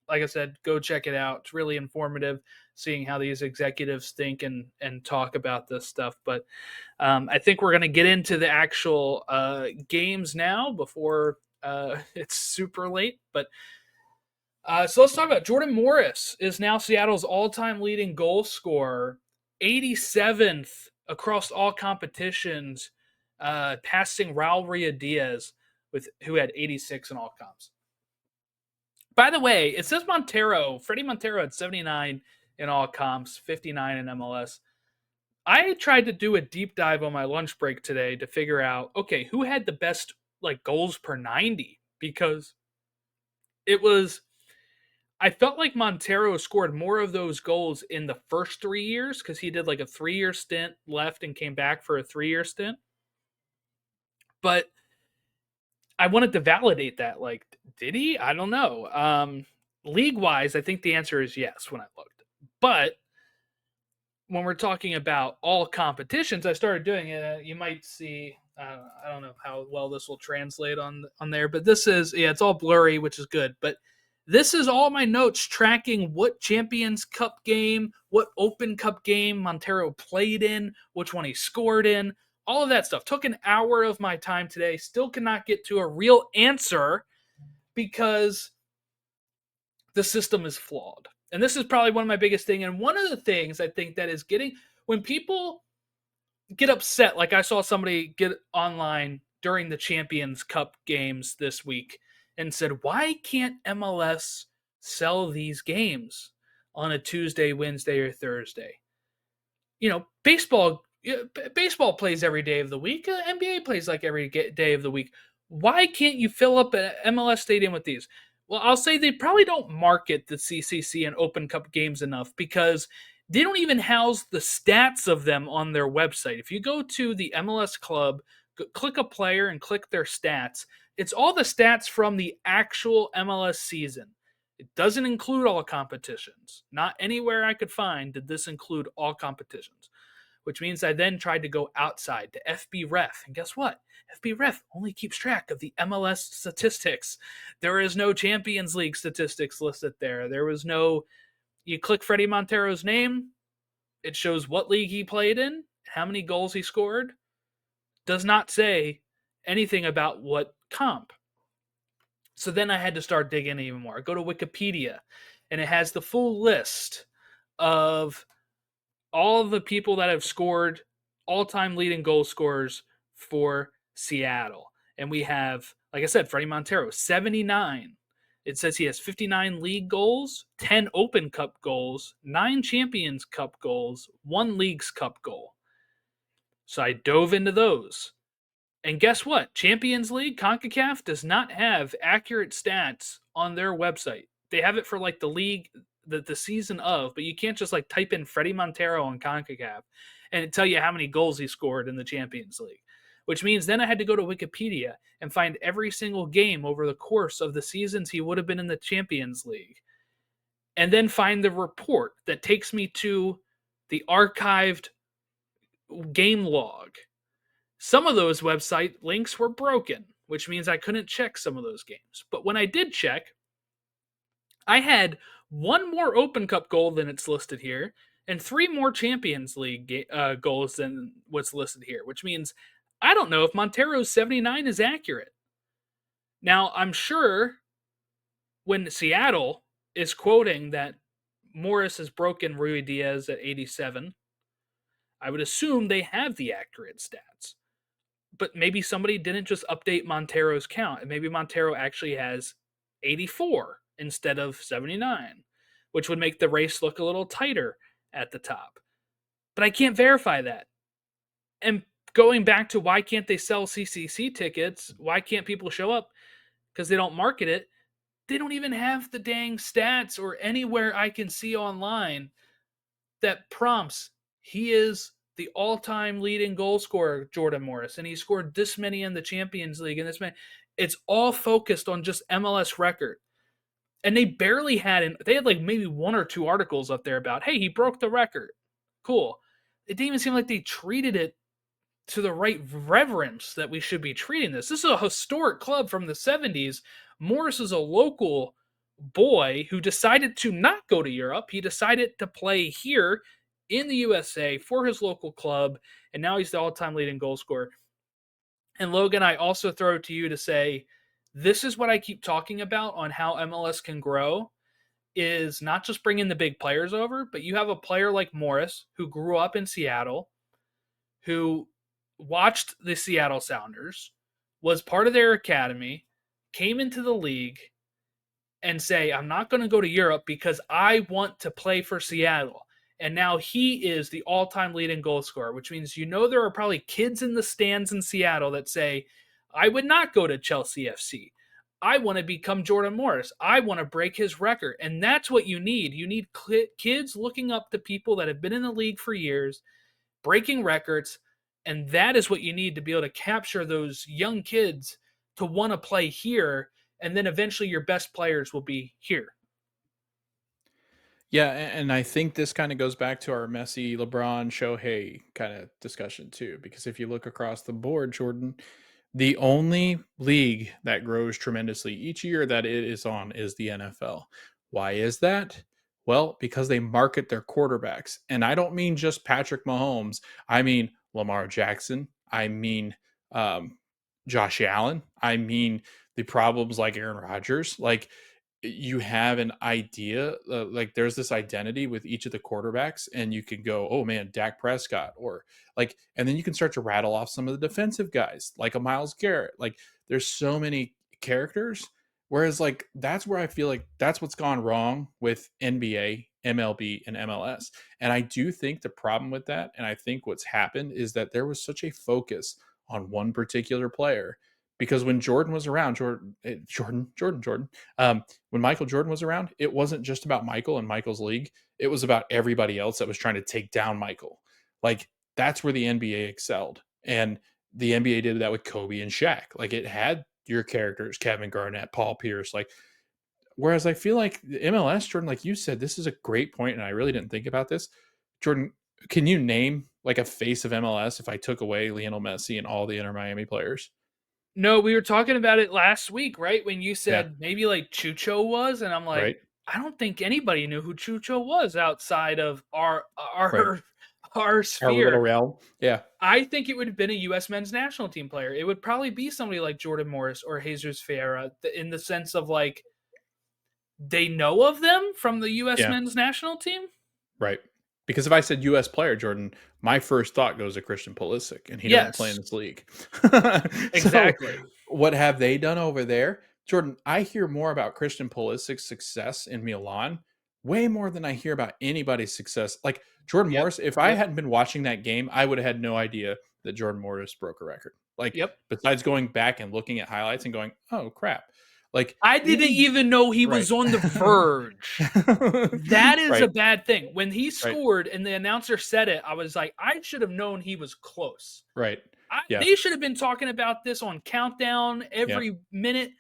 like I said, go check it out. It's really informative, seeing how these executives think and talk about this stuff. But I think we're going to get into the actual games now before it's super late. But so let's talk about Jordan Morris is now Seattle's all-time leading goal scorer, 87th across all competitions, passing Raul Diaz with who had 86 in all comps. By the way, it says Freddie Montero had 79 in all comps, 59 in MLS. I tried to do a deep dive on my lunch break today to figure out, okay, who had the best like goals per 90, because it was I felt like Montero scored more of those goals in the first 3 years cuz he did like a 3-year stint, left and came back for a 3-year stint. But I wanted to validate that, like, did he? I don't know. League wise, I think the answer is yes when I looked. But when we're talking about all competitions, I started doing it. You might see. I don't know how well this will translate on there, but this is it's all blurry, which is good. But this is all my notes tracking what Champions Cup game, what Open Cup game Montero played in, which one he scored in, all of that stuff. Took an hour of my time today. Still cannot get to a real answer because the system is flawed. And this is probably one of my biggest things. And one of the things I think that is getting when people get upset, like I saw somebody get online during the Champions Cup games this week and said, why can't MLS sell these games on a Tuesday, Wednesday, or Thursday? baseball plays every day of the week. NBA plays like every day of the week. Why can't you fill up an MLS stadium with these? Well, I'll say they probably don't market the CCC and Open Cup games enough because they don't even house the stats of them on their website. If you go to the MLS club, click a player and click their stats, it's all the stats from the actual MLS season. It doesn't include all competitions. Not anywhere I could find did this include all competitions, which means I then tried to go outside to FBref. And guess what? FBref only keeps track of the MLS statistics. There is no Champions League statistics listed there. There was no, you click Freddie Montero's name, it shows what league he played in, how many goals he scored. Does not say anything about what comp. So then I had to start digging even more. I go to Wikipedia, and it has the full list of all of the people that have scored all-time leading goal scorers for Seattle. And we have, like I said, Freddie Montero, 79. It says he has 59 league goals, 10 Open Cup goals, 9 Champions Cup goals, 1 Leagues Cup goal. So I dove into those. And guess what? Champions League, CONCACAF does not have accurate stats on their website. They have it for like the league, the season of, but you can't just like type in Freddie Montero on CONCACAF and it tell you how many goals he scored in the Champions League. Which means then I had to go to Wikipedia and find every single game over the course of the seasons he would have been in the Champions League. And then find the report that takes me to the archived game log. Some of those website links were broken, which means I couldn't check some of those games. But when I did check, I had 1 more Open Cup goal than it's listed here, and 3 more Champions League goals than what's listed here, which means I don't know if Montero's 79 is accurate. Now, I'm sure when Seattle is quoting that Morris has broken Rui Diaz at 87, I would assume they have the accurate stats. But maybe somebody didn't just update Montero's count, and maybe Montero actually has 84 instead of 79, which would make the race look a little tighter at the top. But I can't verify that. And going back to why can't they sell CCC tickets? Why can't people show up? Because they don't market it. They don't even have the dang stats or anywhere I can see online that prompts he is the all-time leading goal scorer, Jordan Morris, and he scored this many in the Champions League and this many. It's all focused on just MLS record. And they barely had, they had like maybe 1 or 2 articles up there about, hey, he broke the record. Cool. It didn't even seem like they treated it to the right reverence that we should be treating this. This is a historic club from the 70s. Morris is a local boy who decided to not go to Europe. He decided to play here in the USA for his local club, and now he's the all-time leading goal scorer. And Logan, I also throw it to you to say, this is what I keep talking about on how MLS can grow, is not just bringing the big players over, but you have a player like Morris who grew up in Seattle, who watched the Seattle Sounders, was part of their academy, came into the league, and say, I'm not going to go to Europe because I want to play for Seattle. And now he is the all-time leading goal scorer, which means there are probably kids in the stands in Seattle that say, I would not go to Chelsea FC. I want to become Jordan Morris. I want to break his record. And that's what you need. You need kids looking up to people that have been in the league for years, breaking records. And that is what you need to be able to capture those young kids to want to play here. And then eventually your best players will be here. Yeah, and I think this kind of goes back to our Messi, LeBron, Shohei kind of discussion too. Because if you look across the board, Jordan, the only league that grows tremendously each year that it is on is the NFL. Why is that? Well, because they market their quarterbacks. And I don't mean just Patrick Mahomes. I mean Lamar Jackson. I mean Josh Allen. I mean the problems like Aaron Rodgers. Like, you have an idea, like there's this identity with each of the quarterbacks, and you can go, oh man, Dak Prescott, or like, and then you can start to rattle off some of the defensive guys, like a Miles Garrett. Like, there's so many characters. Whereas, like, that's where I feel like that's what's gone wrong with NBA MLB and MLS. And I do think the problem with that, and I think what's happened is that there was such a focus on one particular player because when Jordan was around, Jordan, when Michael Jordan was around, it wasn't just about Michael and Michael's league. It was about everybody else that was trying to take down Michael. Like that's where the NBA excelled. And the NBA did that with Kobe and Shaq. Like it had your characters, Kevin Garnett, Paul Pierce. Like, whereas I feel like the MLS, Jordan, like you said, this is a great point, and I really didn't think about this. Jordan, can you name like a face of MLS if I took away Lionel Messi and all the Inter Miami players? No, we were talking about it last week, right? When you Yeah, said maybe like Chucho was, and I'm like, right, I don't think anybody knew who Chucho was outside of our right. our our Our little sphere. realm. Yeah, I think it would have been a U.S. men's national team player. It would probably be somebody like Jordan Morris or Jesus Ferreira, in the sense of like they know of them from the U.S. yeah. men's national team. Right. Because if I said US player, Jordan, my first thought goes to Christian Pulisic, and he doesn't play in Yes, this league. So, exactly. what have they done over there? Jordan, I hear more about Christian Pulisic's success in Milan way more than I hear about anybody's success. Like Jordan Yep. Morris, if I Yep. hadn't been watching that game, I would have had no idea that Jordan Morris broke a record. Like, Yep. besides going back and looking at highlights and going, oh, crap. Like, I didn't even, even know he right. was on the verge. That is a Right. bad thing. When he Right. scored and the announcer said it, I was like, I should have known he was close. Right. Yeah. They should have been talking about this on countdown Yeah. every minute.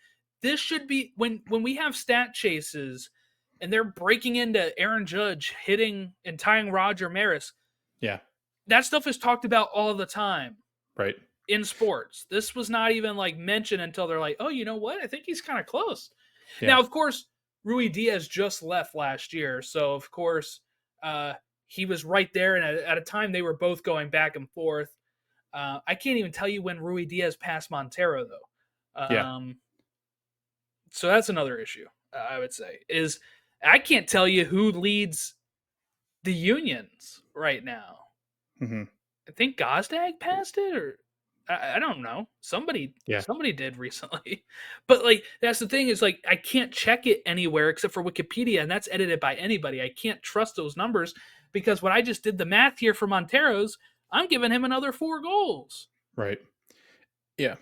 This should be when we have stat chases and they're breaking into Aaron Judge hitting and tying Roger Maris. Yeah. That stuff is talked about all the time Right. in sports. This was not even like mentioned until they're like, oh, you know what? I think he's kind of close. Yeah. Now, of course, Rui Diaz just left last year, so of course he was right there, and at a time they were both going back and forth. I can't even tell you when Rui Diaz passed Montero though. Yeah. So that's another issue. I would say is I can't tell you who leads the unions right now. Mhm. I think Gazdag passed it, or I don't know. Yeah. Somebody did recently, but like that's the thing is like I can't check it anywhere except for Wikipedia, and that's edited by anybody. I can't trust those numbers because when I just did the math here for Montero's, I'm giving him another 4 goals. Right. Yeah.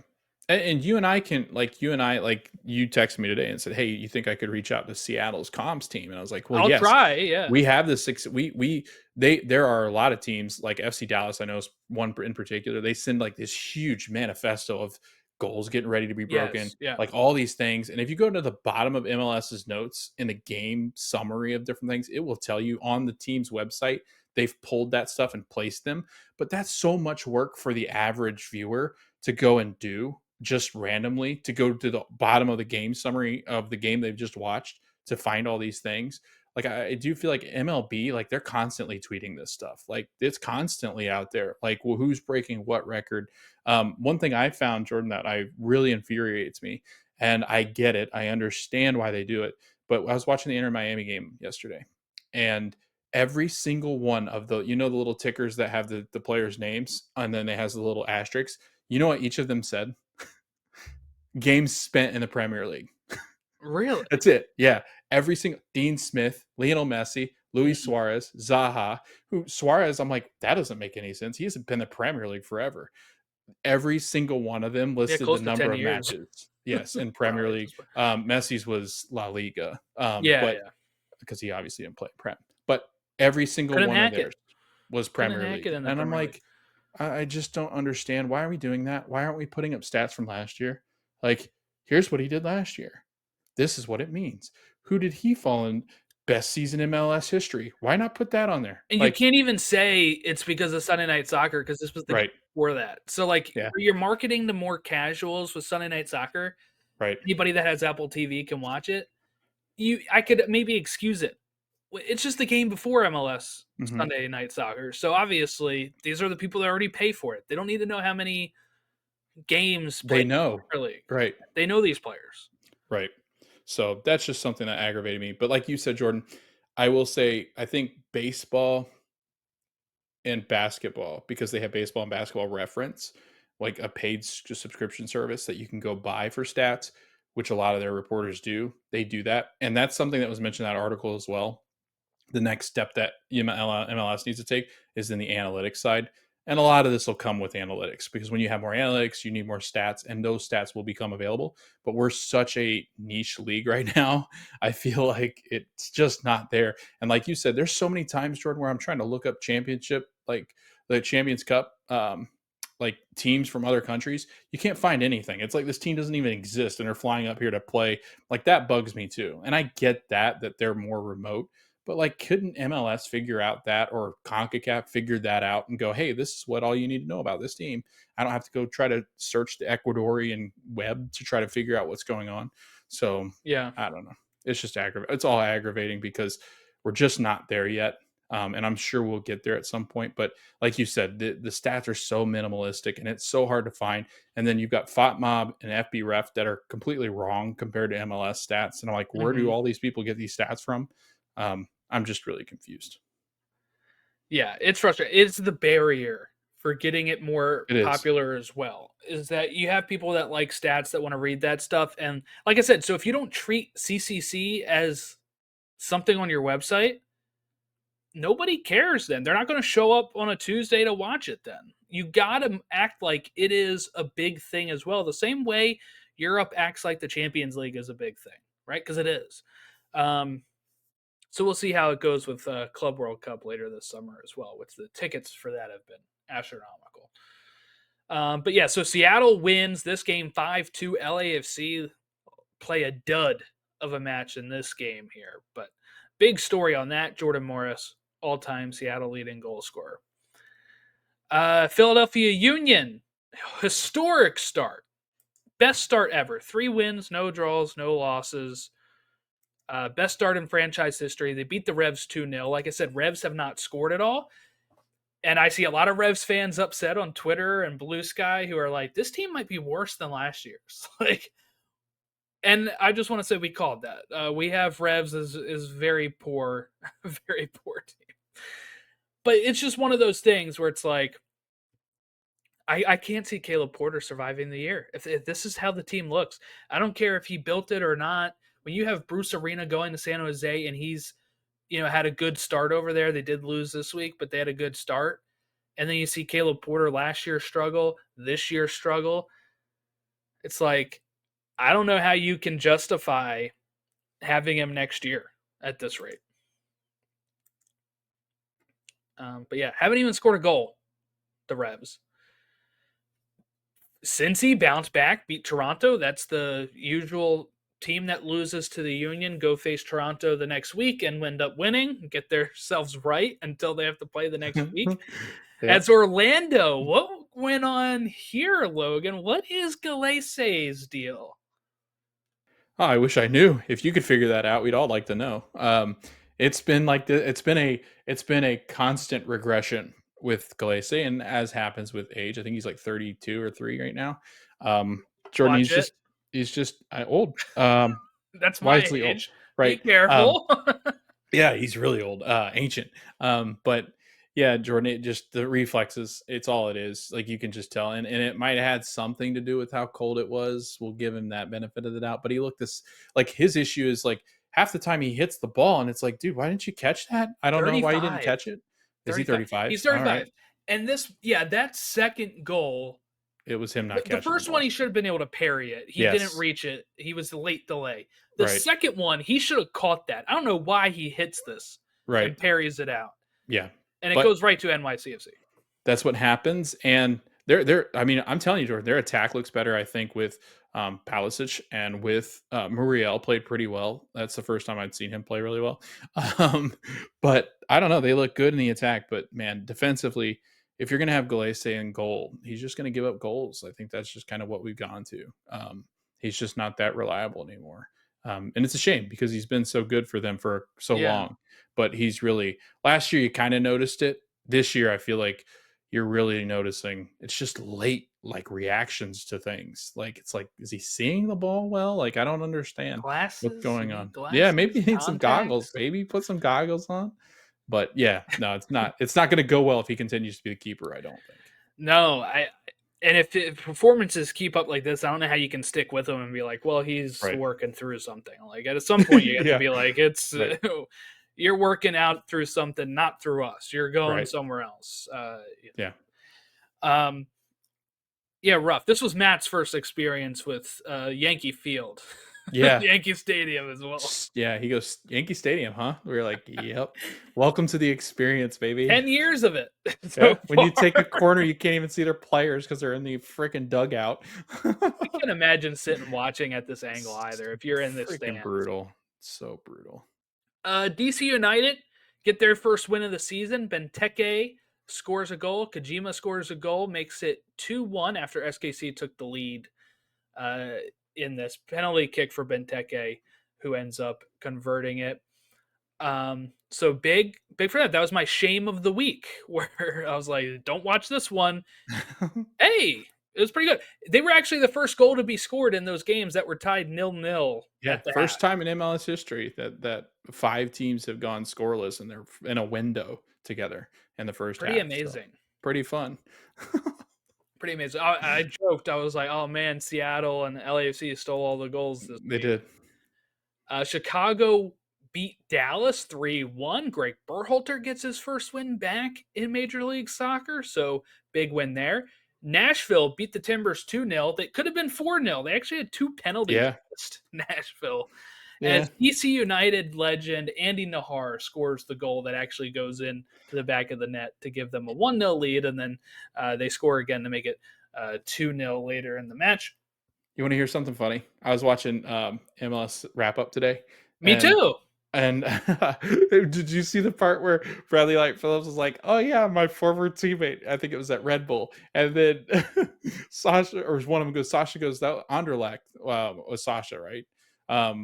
And you and I can like you and I like you texted me today and said, "Hey, you think I could reach out to Seattle's comms team?" And I was like, "Well, I'll yes. try. Yeah. We have the six we they there are a lot of teams like FC Dallas, I know is one in particular. They send like this huge manifesto of goals getting ready to be broken, Yes. Yeah. like all these things. And if you go to the bottom of MLS's notes in the game summary of different things, it will tell you on the team's website they've pulled that stuff and placed them. But that's so much work for the average viewer to go and do just randomly to go to the bottom of the game summary of the game they've just watched to find all these things. Like I do feel like MLB, like they're constantly tweeting this stuff. Like it's constantly out there. Like, well, who's breaking what record? One thing I found, Jordan, that I really infuriates me, and I get it. I understand why they do it. But I was watching the Inter Miami game yesterday, and every single one of the, you know, the little tickers that have the players' names, and then it has the little asterisks. You know what each of them said? Games spent in the Premier League. Really? That's it. Yeah. Every single Dean Smith, Lionel Messi, Luis Mm. Suarez, Zaha, who Suarez, I'm like, that doesn't make any sense. He hasn't been in the Premier League forever. Every single one of them Yeah, listed the close to number 10 of years. matches. Yes, in Premier Probably at League. this point. Messi's was La Liga, Yeah, but yeah. because he obviously didn't play Prem. But every single Couldn't one of hack it. theirs was Couldn't Premier hack League. it in the And I'm Premier League. like, I just don't understand. Why are we doing that? Why aren't we putting up stats from last year? Like, here's what he did last year. This is what it means. Who did he fall in best season in MLS history? Why not put that on there? And you Like, can't even say it's because of Sunday Night Soccer because this was the game right. before that. So, like, Yeah. you're marketing to more casuals with Sunday Night Soccer. Right. Anybody that has Apple TV can watch it. I could maybe excuse it. It's just the game before MLS Hmm. Sunday Night Soccer. So obviously, these are the people that already pay for it. They don't need to know how many games They played in know. the Premier League. Right. They know these players. Right. So that's just something that aggravated me. But like you said, Jordan, I will say, I think baseball and basketball, because they have baseball and basketball reference, like a paid subscription service that you can go buy for stats, which a lot of their reporters do. They do that. And that's something that was mentioned in that article as well. the next step that MLS needs to take is in the analytics side. And a lot of this will come with analytics because when you have more analytics, you need more stats, and those stats will become available. But we're such a niche league right now. I feel like it's just not there. And like you said, there's so many times, Jordan, where I'm trying to look up championship, like the Champions Cup, like teams from other countries. You can't find anything. It's like this team doesn't even exist, and they're flying up here to play. Like that bugs me too. And I get that they're more remote, but like, couldn't MLS figure out that, or CONCACAF figured that out and go, hey, this is what all you need to know about this team. I don't have to go try to search the Ecuadorian web to try to figure out what's going on. So Yeah. I don't know. It's just aggravating. It's all aggravating because we're just not there yet. And I'm sure we'll get there at some point. But like you said, the stats are so minimalistic and it's so hard to find. And then you've got FOTMob and FBref that are completely wrong compared to MLS stats. And I'm like, where do all these people get these stats from? I'm just really confused. Yeah, it's frustrating. It's the barrier for getting it more It is. popular as well. Is that you have people that like stats that want to read that stuff, and like I said, so if you don't treat CCC as something on your website, nobody cares. Then they're not going to show up on a Tuesday to watch it. Then you got to act like it is a big thing as well. The same way Europe acts like the Champions League is a big thing, right? Because it is. So we'll see how it goes with Club World Cup later this summer as well, which the tickets for that have been astronomical. But yeah, so Seattle wins this game 5-2. LAFC play a dud of a match in this game here. But big story on that, Jordan Morris, all-time Seattle leading goal scorer. Philadelphia Union, historic start. Best start ever. 3 wins, no draws, no losses. Best start in franchise history. They beat the Revs 2-0. Like I said, Revs have not scored at all. And I see a lot of Revs fans upset on Twitter and Blue Sky who are like, this team might be worse than last year's. Like, and I just want to say we called that. We have Revs is very poor, very poor team. But it's just one of those things where it's like, I can't see Caleb Porter surviving the year. If this is how the team looks, I don't care if he built it or not. When you have Bruce Arena going to San Jose and he's, had a good start over there. They did lose this week, but they had a good start. And then you see Caleb Porter last year struggle, this year struggle. It's like, I don't know how you can justify having him next year at this rate. But yeah, haven't even scored a goal, the Revs. Cincy bounced back, beat Toronto. That's the usual team that loses to the Union go face Toronto the next week and end up winning, get themselves right until they have to play the next week. Yep. As Orlando, what went on here, Logan? What is Galace's deal? Oh, I wish I knew. If you could figure that out, we'd all like to know. It's been like it's been a constant regression with Galese, and as happens with age, I think he's like 32 or 3 right now. Jordan, Watch it. he's just old. That's my Wisely old, age. Be right? careful. Yeah, he's really old, ancient. But yeah, Jordan, it just the reflexes, it's all it is. Like you can just tell. And it might have had something to do with how cold it was. We'll give him that benefit of the doubt. But he looked this like his issue is like half the time he hits the ball and it's like, dude, why didn't you catch that? I don't know why you didn't 35. catch it. Is he 35? He's All 35. right. And that second goal, It was him not the catching first the one, ball. he should have been able to parry it. He didn't reach it. He was the late delay. The Right. second one, he should have caught that. I don't know why he hits this Right. and parries it out. Yeah. And it But goes right to NYCFC. that's what happens. And they're I mean, I'm telling you, Jordan, their attack looks better, I think, with Palisic and with Muriel played pretty well. That's the first time I'd seen him play really well. Um, but I don't know. They look good in the attack, but man, defensively, if you're going to have Galese in goal, he's just going to give up goals. I think that's just kind of what we've gone to. He's just not that reliable anymore. And it's a shame because he's been so good for them for so long. But he's really, last year you kind of noticed it. This year, I feel like you're really noticing it's just late like reactions to things. Like it's like, is he seeing the ball well? Like I don't understand what's Glasses? going You need on. Yeah, maybe glasses? he needs some goggles. Contacts? Maybe put some goggles on. But yeah, no, it's not. It's not going to go well if he continues to be the keeper. I don't think. No, and if performances keep up like this, I don't know how you can stick with him and be like, well, he's Right. working through something. Like at some point, you have to Yeah. be like, it's Right. you're working out through something, not through us. You're going Right. somewhere else. Yeah. Um, yeah, rough. This was Matt's first experience with Yankee Field, Yeah. Yankee Stadium as well. Yeah, he goes, "Yankee Stadium, huh?" We were like, "Yep. Welcome to the experience, baby." 10 years of it so Yeah, when you far. take a corner, you can't even see their players because 'cause they're in the freaking dugout. I can't imagine sitting watching at this angle S either if you're in this Freaking stands. brutal. So brutal. DC United get their first win of the season. Benteke scores a goal. Kojima scores a goal, makes it 2-1 after SKC took the lead uh, in this penalty kick for Benteke, who ends up converting it. So big for that. That was my shame of the week, where I was like, "Don't watch this one." Hey, it was pretty good. They were actually the first goal to be scored in those games that were tied 0-0 Yeah, at the half. first time in MLS history that 5 teams have gone scoreless and they're in a window together in the first Pretty half, so amazing. pretty fun. Pretty amazing. I joked. I was like, "Oh man, Seattle and LAFC stole all the goals this They week." did. Chicago beat Dallas 3-1. Greg Berhalter gets his first win back in Major League Soccer, so big win there. Nashville beat the Timbers 2-0. They could have been 4-0. They actually had 2 penalties Yeah, against Nashville. yeah. As DC United legend Andy Nahar scores the goal that actually goes in to the back of the net to give them a 1-0 lead, and then they score again to make it 2-0 later in the match. You wanna hear something funny? I was watching, MLS wrap up today, Me and too. and did you see the part where Bradley Light Phillips was like, "Oh, yeah, my former teammate," I think it was at Red Bull, and then Sasha or one of them goes, Sasha goes, "That Anderlecht, was Sasha, right?"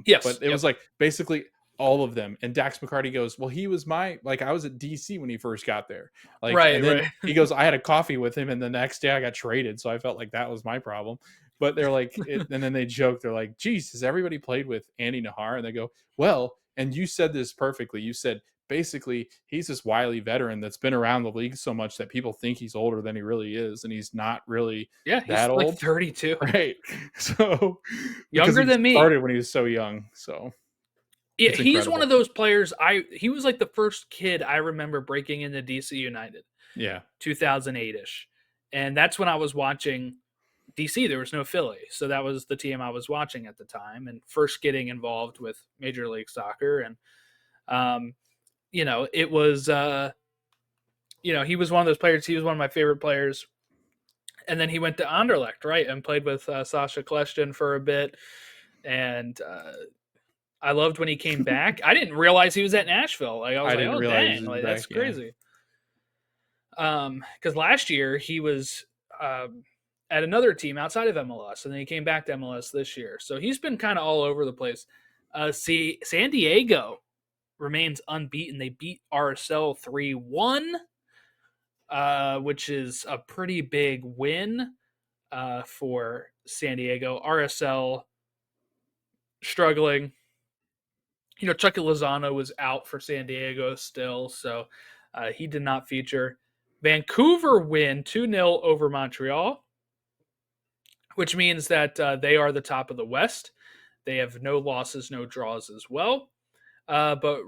Yes. But it Yep. was, like, basically all of them, and Dax McCarty goes, "Well, he was I was at DC when he first got there." Like, Right. and Right. then he goes, "I had a coffee with him, and the next day I got traded, so I felt like that was my problem." But they're like and then they joke, they're like, "Geez, has everybody played with Andy Nahar?" And they go, "Well," and you said this perfectly. You said, basically, he's this wily veteran that's been around the league so much that people think he's older than he really is, and he's not really Yeah, that he's like old. 32. Right. So, because Younger he than me. started when he was so young. So, Yeah, it's he's one incredible. of those players. He was like the first kid I remember breaking into DC United, Yeah. 2008ish, and that's when I was watching DC. There was no Philly, so that was the team I was watching at the time, and first getting involved with Major League Soccer. And um, it was he was one of those players. He was one of my favorite players, and then he went to Anderlecht, right, and played with Sasha Kljestan for a bit, and I loved when he came back. I didn't realize he was at Nashville. Like I was I like, didn't oh realize dang, he was like that's back. Yeah. crazy. Because last year he was at another team outside of MLS, and then he came back to MLS this year. So he's been kind of all over the place. See, San Diego remains unbeaten. They beat RSL 3-1, which is a pretty big win for San Diego. RSL struggling. Chucky Lozano was out for San Diego still, so he did not feature. Vancouver win 2-0 over Montreal, which means that they are the top of the West. They have no losses, no draws as well. But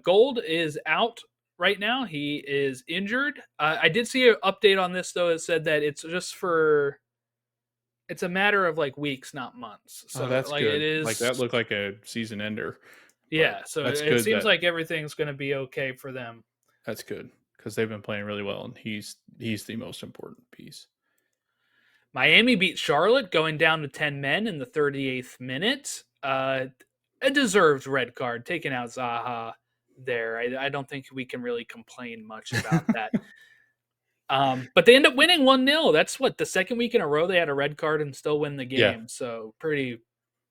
Gold is out right now. He is injured. I did see an update on this, though. It said that it's a matter of like weeks, not months. Oh, So that's like it good. Like, is, that looked like a season ender, but yeah. So that's it good seems that like everything's going to be okay for them. that's good because they've been playing really well, and he's the most important piece. Miami beat Charlotte, going down to 10 men in the 38th minute. A deserved red card, taking out Zaha there. I don't think we can really complain much about that. But they end up winning 1-0. That's what, the second week in a row they had a red card and still win the Yeah. game. So pretty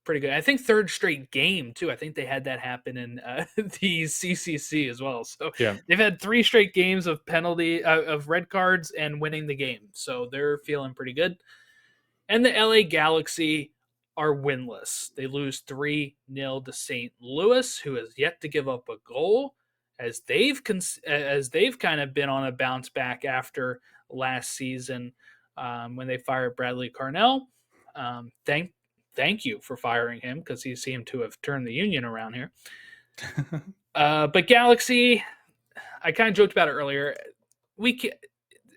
good. I think third straight game too. I think they had that happen in the CCC as well. So Yeah. they've had 3 straight games of of red cards and winning the game. So they're feeling pretty good. And the LA Galaxy are winless. They lose 3-0 to St. Louis, who has yet to give up a goal, as they've kind of been on a bounce back after last season when they fired Bradley Carnell. Thank you for firing him, because he seemed to have turned the union around here. But Galaxy, I kind of joked about it earlier.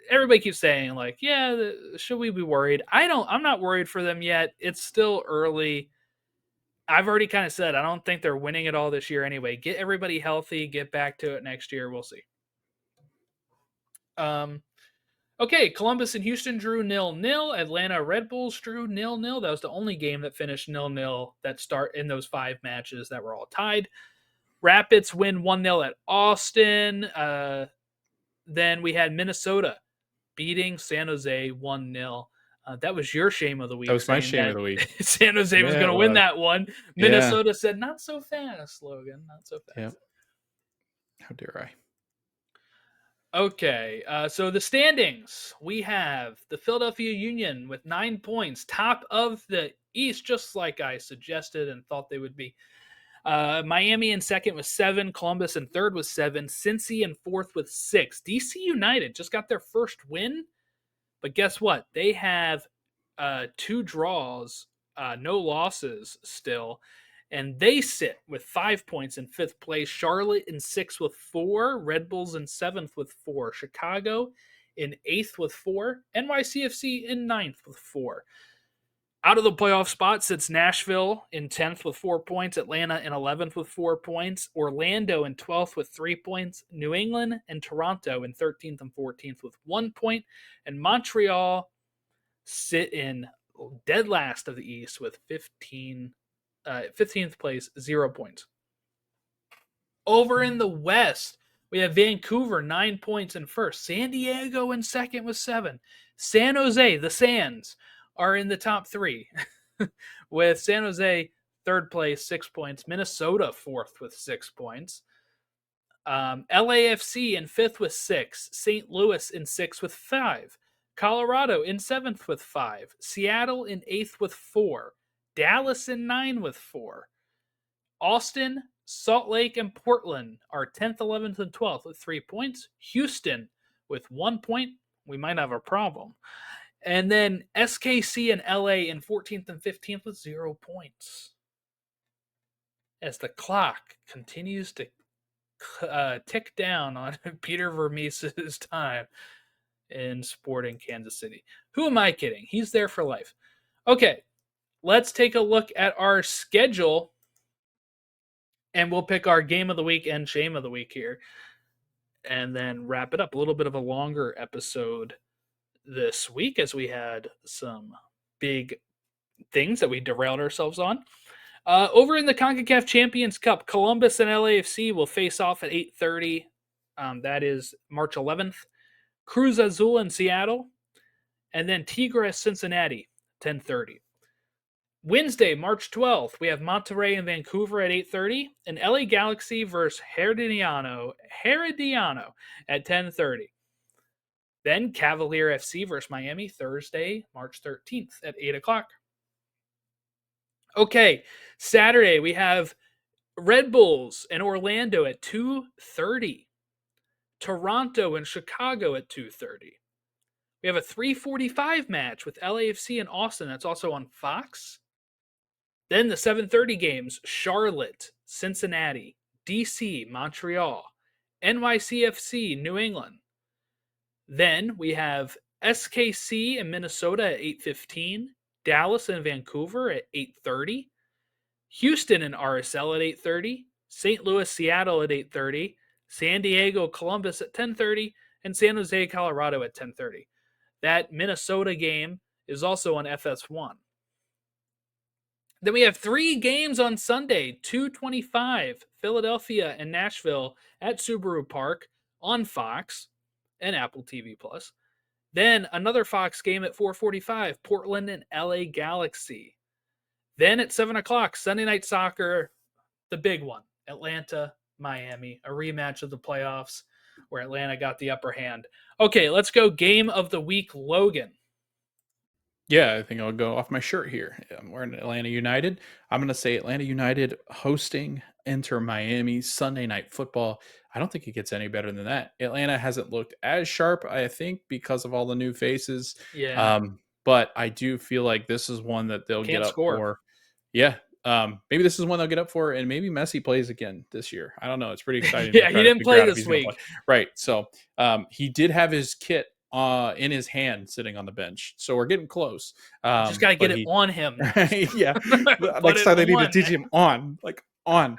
Everybody keeps saying like, yeah, should we be worried? I'm not worried for them yet. It's still early. I've already kind of said I don't think they're winning it all this year anyway. Get everybody healthy, get back to it next year. We'll see. Um, okay, Columbus and Houston drew 0-0. Atlanta Red Bulls drew 0-0. That was the only game that finished 0-0 that start in those 5 matches that were all tied. Rapids win 1-0 at Austin. Then we had Minnesota beating San Jose 1-0. That was your shame of the That week, was my saying shame of that the week. San Jose was Yeah, going it to win was. that one. Yeah. Minnesota said, not so fast, Logan. Not so Yep. fast. How dare I? Okay, so the standings. We have the Philadelphia Union with 9 points, top of the East, just like I suggested and thought they would be. Miami in second with 7, Columbus in third with 7, Cincy in fourth with 6. DC United just got their first win, but guess what? They have 2 draws, no losses still, and they sit with 5 points in 5th place. Charlotte in 6th with 4, Red Bulls in 7th with 4, Chicago in 8th with 4, NYCFC in 9th with 4. Out of the playoff spot sits Nashville in 10th with 4 points, Atlanta in 11th with 4 points, Orlando in 12th with 3 points, New England and Toronto in 13th and 14th with 1 point, and Montreal sit in dead last of the East with 15th place, 0 points. Over in the West, we have Vancouver, 9 points in first. San Diego in second with 7. San Jose, the Sands, are in the top 3 with San Jose third place, 6 points. Minnesota fourth with 6 points. LAFC in fifth with 6. St. Louis in sixth with 5. Colorado in 7th with 5. Seattle in 8th with 4. Dallas in 9 with 4. Austin, Salt Lake, and Portland are 10th, 11th, and 12th with 3 points. Houston with 1 point. We might have a problem. And then SKC and LA in 14th and 15th with 0 points. As the clock continues to tick down on Peter Vermees's time in Sporting Kansas City. Who am I kidding? He's there for life. Okay, let's take a look at our schedule, and we'll pick our game of the week and shame of the week here, and then wrap it up. A little bit of a longer episode this week as we had some big things that we derailed ourselves on. Over in the CONCACAF Champions Cup, Columbus and LAFC will face off at 8:30. That is March 11th. Cruz Azul in Seattle, and then Tigres Cincinnati, 10:30. Wednesday, March 12th, we have Monterrey and Vancouver at 8:30, and LA Galaxy versus Herediano at 10:30. Then Cavalier FC versus Miami, Thursday, March 13th at 8 o'clock. Okay, Saturday we have Red Bulls and Orlando at 2:30. Toronto and Chicago at 2:30. We have a 3:45 match with LAFC and Austin. That's also on Fox. Then the 7:30 games, Charlotte, Cincinnati, DC, Montreal, NYCFC, New England. Then we have SKC and Minnesota at 8:15, Dallas and Vancouver at 8:30, Houston and RSL at 8:30, St. Louis, Seattle at 8:30, San Diego, Columbus at 10:30, and San Jose, Colorado at 10:30. That Minnesota game is also on FS1. Then we have 3 games on Sunday, 2:25, Philadelphia and Nashville at Subaru Park on Fox and Apple TV Plus. Then another Fox game at 4:45, Portland and LA Galaxy. Then at 7 o'clock, Sunday Night Soccer, the big one, Atlanta, Miami, a rematch of the playoffs where Atlanta got the upper hand. Okay, let's go game of the week, Logan. Yeah, I think I'll go off my shirt here. I'm wearing Atlanta United. I'm going to say Atlanta United hosting Inter Miami Sunday Night Football. I don't think it gets any better than that. Atlanta hasn't looked as sharp, I think, because of all the new faces. Yeah. But I do feel like this is one that they'll get Can't up score. for. Yeah. Maybe this is one they'll get up for, and maybe Messi plays again this year. I don't know. It's pretty exciting to Yeah, try he to didn't figure play out if this he's going to play. week. Right. So he did have his kit in his hand sitting on the bench. So we're getting close. Just got to get But it he, on him next. yeah, Put next it time they need to on. teach him on, like on.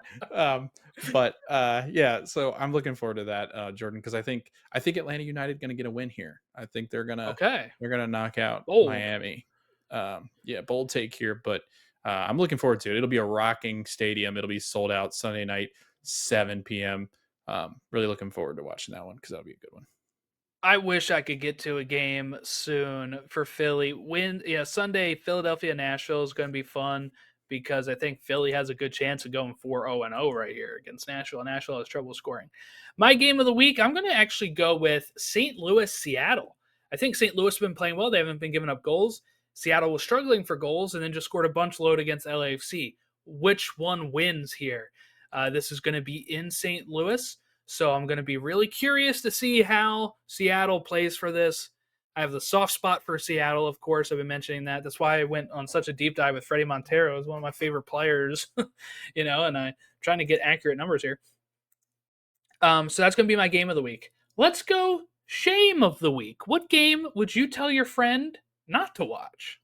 But yeah, so I'm looking forward to that, Jordan, because I think Atlanta United going to get a win here. I think Okay. they're gonna knock out Bold. Miami. Yeah, bold take here, but I'm looking forward to it. It'll be a rocking stadium. It'll be sold out Sunday night, 7 p.m. Really looking forward to watching that one because that'll be a good one. I wish I could get to a game soon for Philly. Sunday, Philadelphia Nashville is going to be fun because I think Philly has a good chance of going 4-0 right here against Nashville. Nashville has trouble scoring. My game of the week, I'm going to actually go with St. Louis, Seattle. I think St. Louis has been playing well. They haven't been giving up goals. Seattle was struggling for goals and then just scored a bunch load against LAFC. Which one wins here? This is going to be in St. Louis. So I'm going to be really curious to see how Seattle plays for this. I have the soft spot for Seattle, of course. I've been mentioning that. That's why I went on such a deep dive with Freddie Montero. He's one of my favorite players, and I'm trying to get accurate numbers here. So that's going to be my game of the week. Let's go shame of the week. What game would you tell your friend not to watch?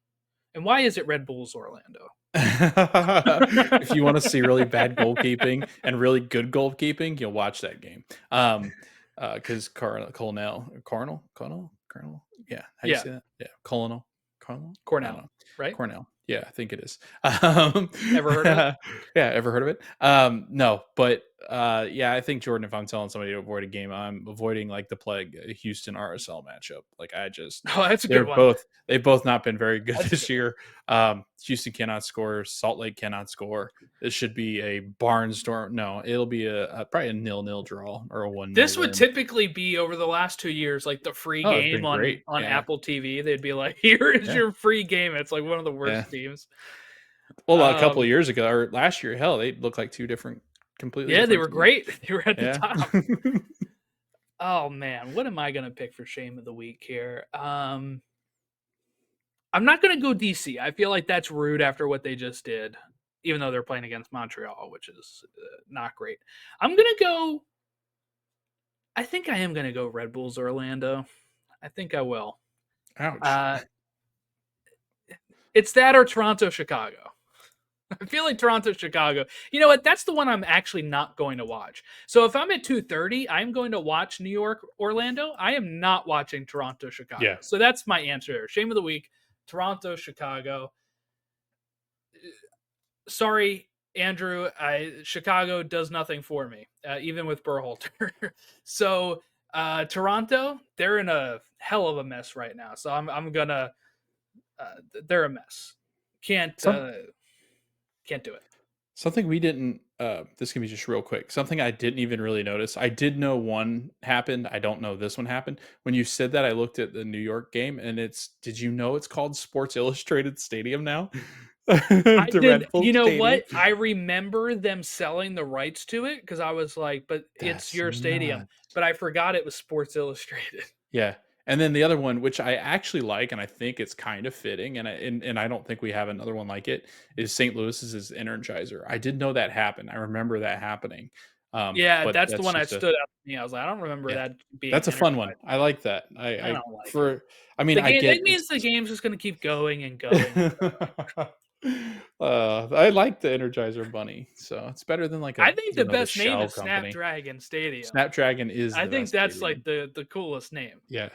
And why is it Red Bulls Orlando? If you want to see really bad goalkeeping and really good goalkeeping, you'll watch that game. Because Colonel, yeah, how do you Yeah, say that? Yeah, Colonel, I don't Cornell, know, right? Cornell. Yeah, I think it is. Ever heard of it? Yeah, ever heard of it? No, but yeah, I think Jordan, if I'm telling somebody to avoid a game, I'm avoiding like the plague, Houston RSL matchup. Like I just, Oh, that's a good one. they've both not been very good That's this year. Houston cannot score. Salt Lake cannot score. This should be a barnstorm. No, it'll be probably a 0-0 draw or a 1-0 This would win. typically be over the last 2 years, like the free Oh, it's game been on great. on Yeah, Apple TV. They'd be like, "Here is yeah, your free game." It's like one of the yeah. worst teams. Well, a couple Um, of years ago or last year, hell, they looked like two completely yeah, they different were teams. great. They were at the Yeah. top. Oh man, what am I gonna pick for shame of the week here? I'm not gonna go DC. I feel like that's rude after what they just did, even though they're playing against Montreal, which is not great. I'm gonna go. I think I am gonna go Red Bulls Orlando. I think I will. Ouch. Uh, it's that or Toronto Chicago. I feel like Toronto, Chicago. You know what? That's the one I'm actually not going to watch. So if I'm at 2:30, I'm going to watch New York, Orlando. I am not watching Toronto, Chicago. Yeah. So that's my answer there. Shame of the week: Toronto, Chicago. Sorry, Andrew. Chicago does nothing for me, even with Berhalter. So Toronto, they're in a hell of a mess right now. So I'm gonna. They're a mess. Can't Some uh, can't do it. Something we didn't this can be just real quick. Something I didn't even really notice. I did know one happened. I don't know this one happened. When you said that, I looked at the New York game and did you know it's called Sports Illustrated Stadium now? I The did. Red Bull You know Stadium. what? I remember them selling the rights to it because I was like, "But it's That's your stadium." nuts. But I forgot it was Sports Illustrated. Yeah. And then the other one, which I actually like, and I think it's kind of fitting, and I don't think we have another one like it, is St. Louis's is Energizer. I did know that happened. I remember that happening. Yeah, But that's the that's one that just a stood out to me. I was like, I don't remember yeah, that being that's a fun one. energized. I like that. I I don't like it. for I mean, The I game that get means the game's just going to keep going and going. I like the Energizer Bunny, so it's better than like I think the the best name shell is company. Snapdragon Stadium. Snapdragon is I the think best that's like stadium. the coolest name. Yeah.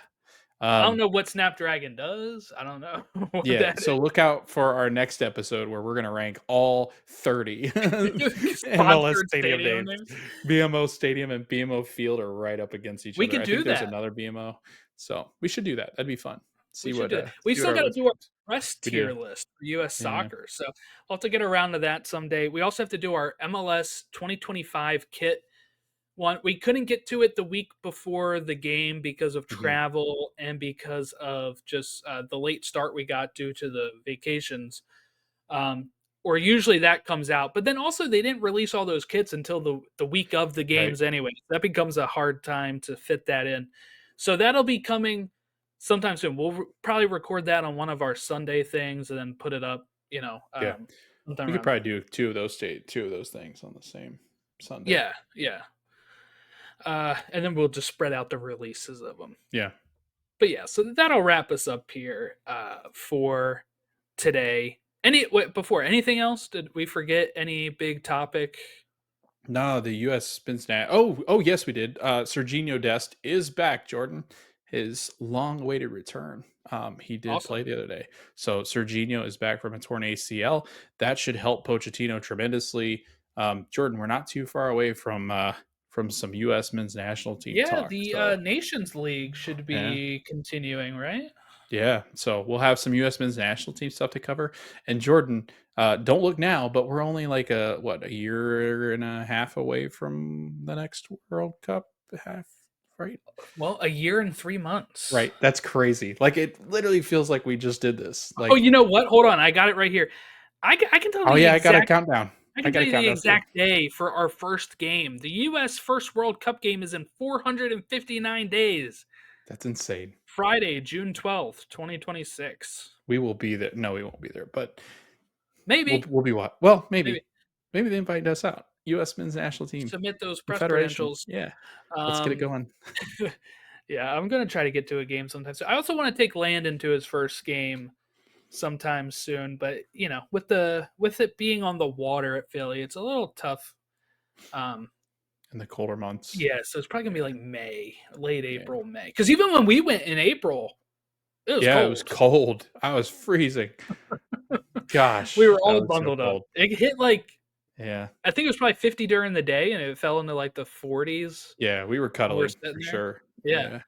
I don't Um, know what Snapdragon does. I don't know what Yeah, that so look out for our next episode where we're gonna rank all 30 is. MLS Sponsored stadium stadium names. names. BMO Stadium and BMO Field are right up against each We other. could I do think there's that. another BMO, so we should do that. That'd be fun. We should do that. We See what still our got to list do our is. press We do. tier list for U.S. Yeah. soccer. So I'll have to get around to that someday. We also have to do our MLS 2025 kit one. We couldn't get to it the week before the game because of Mhm. travel and because of just the late start we got due to the vacations. Um, or usually that comes out, but then also they didn't release all those kits until the week of the Right. games anyway. That becomes a hard time to fit that in. So that'll be coming sometime soon. We'll probably record that on one of our Sunday things and then put it up, Yeah. sometime We could around probably there. do two of those things on the same Sunday. Yeah, yeah. And then we'll just spread out the releases of them. Yeah. But yeah, so that'll wrap us up here for today. Before anything else? Did we forget any big topic? No, the U.S. spins now. Oh, yes, we did. Serginho Dest is back, Jordan. His long-awaited return. He did Awesome. play the other day, so Serginho is back from a torn ACL. That should help Pochettino tremendously. Jordan, we're not too far away from some U.S. men's national team Yeah, talk. the So Nations League should yeah, be continuing, right? yeah. So we'll have some U.S. men's national team stuff to cover. And Jordan, don't look now, but we're only like a year and a half away from the next World Cup half, right? Well, a year and 3 months. Right. That's crazy. Like it literally feels like we just did this. Oh, Like, you know what? Hold on, I got it right here. I can tell oh you the yeah, I got a exact. countdown. I I can got tell a you the countdown too. exact day for our first game. The U.S. first World Cup game is in 459 days. That's insane. Friday, June 12th, 2026. We will be there. No, we won't be there, but we'll Maybe, we'll be what? Well, maybe maybe they invite us out. U.S. men's national team, submit those press Confederation. credentials. Yeah, let's get it Um, going. yeah, I'm gonna try to get to a game sometime. So I also want to take Landon to his first game sometime soon. But with it being on the water at Philly, it's a little tough. Um, In the colder months. yeah, so it's probably gonna be Yeah, like May, late yeah. April, May. Because even when we went in April, it was Yeah, it was cold. cold. I was freezing. We Gosh, were that all was so bundled up. cold. It hit like Yeah. I think it was probably 50 during the day, and it fell into like the 40s Yeah, we were when we were cuddling sitting for there. sure. Yeah, Yeah.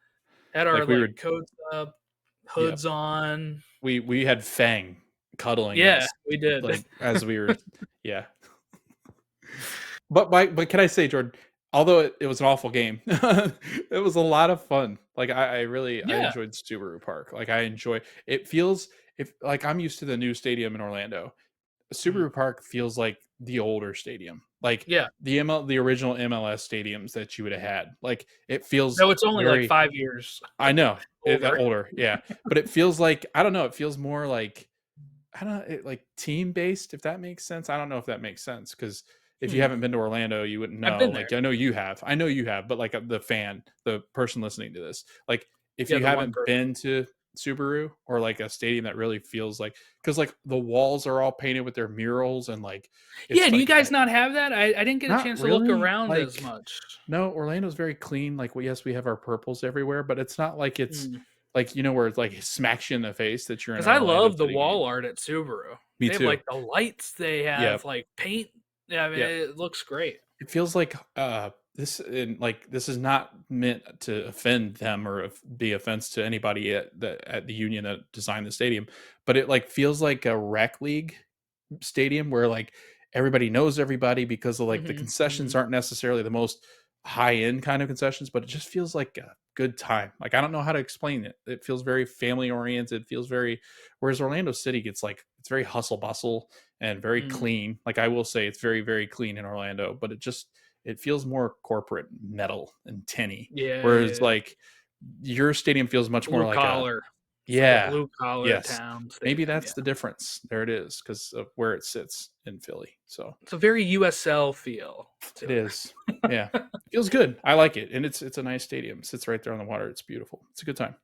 had our Like we were like coats up, yep. hoods on. We had Fang cuddling Yeah, us, we did. like, as we were yeah. But can I say, Jordan, although it was an awful game, it was a lot of fun. Like, I really I Yeah. enjoyed Subaru Park. Like, I enjoy it feels if like, I'm used to the new stadium in Orlando. Mhm. Subaru Park feels like the older stadium, like Yeah. the original MLS stadiums that you would have had. Like it feels No, it's only like very. 5 years I know older. older, yeah, but it feels like I don't know. It feels more like I don't know, like team based. If that makes sense, I don't know if that makes sense because if you Hmm. haven't been to Orlando, you wouldn't I've know. been there. Like I know you have, I know you have, but like the fan, the person listening to this, like if Yeah, you the one haven't person. been to Subaru or like a stadium that really feels like because like the walls are all painted with their murals and like Yeah, it's do you like guys not have that? I didn't get a not chance to look really around as like much. no, Orlando's very clean. Like yes, we have our purples everywhere, but it's not like it's Mm. like where it like smacks you in the face that you're in 'Cause an I Orlando love the City game. wall art at Subaru. Me They have, too. like, the lights, they have, Yep. like, paint. Yeah, I mean, Yep. it looks great. It feels like this is not meant to offend them or be offense to anybody at the union that designed the stadium, but it like feels like a rec league stadium where like everybody knows everybody because of like the Mhm, concessions mhm. aren't necessarily the most high end kind of concessions, but it just feels like a good time. Like I don't know how to explain it. It feels very family oriented. Feels very whereas Orlando City gets like it's very hustle bustle and very Mm. clean. Like I will say it's very clean in Orlando, but it feels more corporate metal and tinny. Yeah, yeah, Whereas yeah. like your stadium feels much more Blue like a collar. It's like a yeah, blue collar yes. town Maybe stadium, that's yeah. the difference. There it is because of where it sits in Philly. So It's a very USL feel it to is. it. Yeah. Feels good. I like it. And it's a nice stadium. It sits right there on the water. It's beautiful. It's a good time.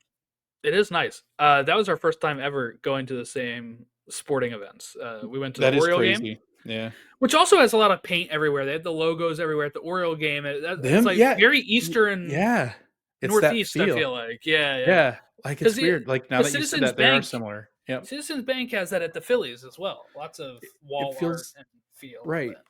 It is nice. That was our first time ever going to the same sporting events. We went to the That is Oriole game, crazy. Yeah. which also has a lot of paint everywhere. They had the logos everywhere at the Oriole game. It's Them, like yeah. very Eastern Yeah. It's that Northeast, I feel. feel like. Yeah, yeah. Yeah. Like Because it's weird. Like now the that you said Citizens that, they are Bank similar. Yep. Citizens Bank has that at the Phillies as well. Lots of It wall art feels and feel. right. But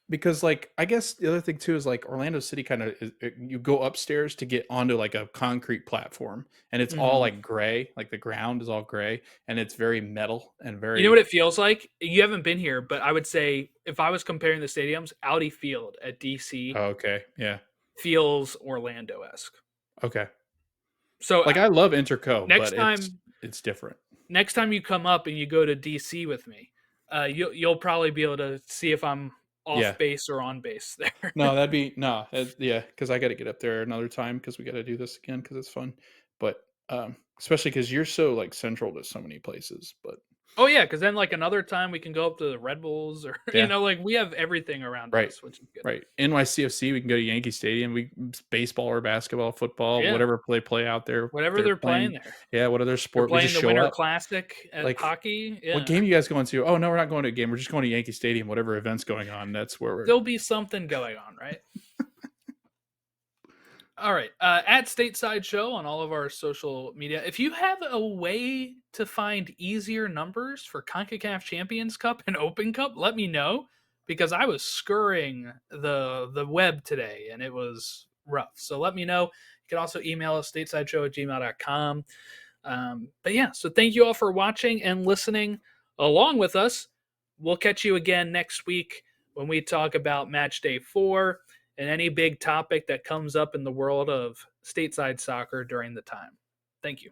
Because like I guess the other thing too is like Orlando City kind of you go upstairs to get onto like a concrete platform and it's all mhm. like gray, like the ground is all gray and it's very metal and You know what very it feels like? You haven't been here, but I would say if I was comparing the stadiums, Audi Field at DC oh, okay. Yeah. feels Orlando esque. Okay. So Like I love Interco, next but time, it's different. next time you come up and you go to DC with me, you'll probably be able to see if I'm off Yeah. base or on base there. No, that'd be no, yeah, because I got to get up there another time because we got to do this again because it's fun. But especially because you're so like central to so many places. But Oh yeah, because then like another time we can go up to the Red Bulls or Yeah. like we have everything around Right. us, which is good. Right. NYCFC, we can go to Yankee Stadium. Baseball or basketball, football, Yeah, whatever play out there. whatever They're they're playing playing. there. Yeah, what other They're sport? We playing just the show Winter up. Classic at Like, hockey. what Yeah, game you guys going to? Oh no, we're not going to a game. We're just going to Yankee Stadium. Whatever event's going on, that's where we're. there'll be something going on, right? All right. At Stateside Show on all of our social media. If you have a way to find easier numbers for CONCACAF Champions Cup and Open Cup, let me know because I was scurrying the web today and it was rough. So let me know. You can also email us statesideshow@gmail.com. But yeah, so thank you all for watching and listening along with us. We'll catch you again next week when we talk about match day 4 and any big topic that comes up in the world of stateside soccer during the time. Thank you.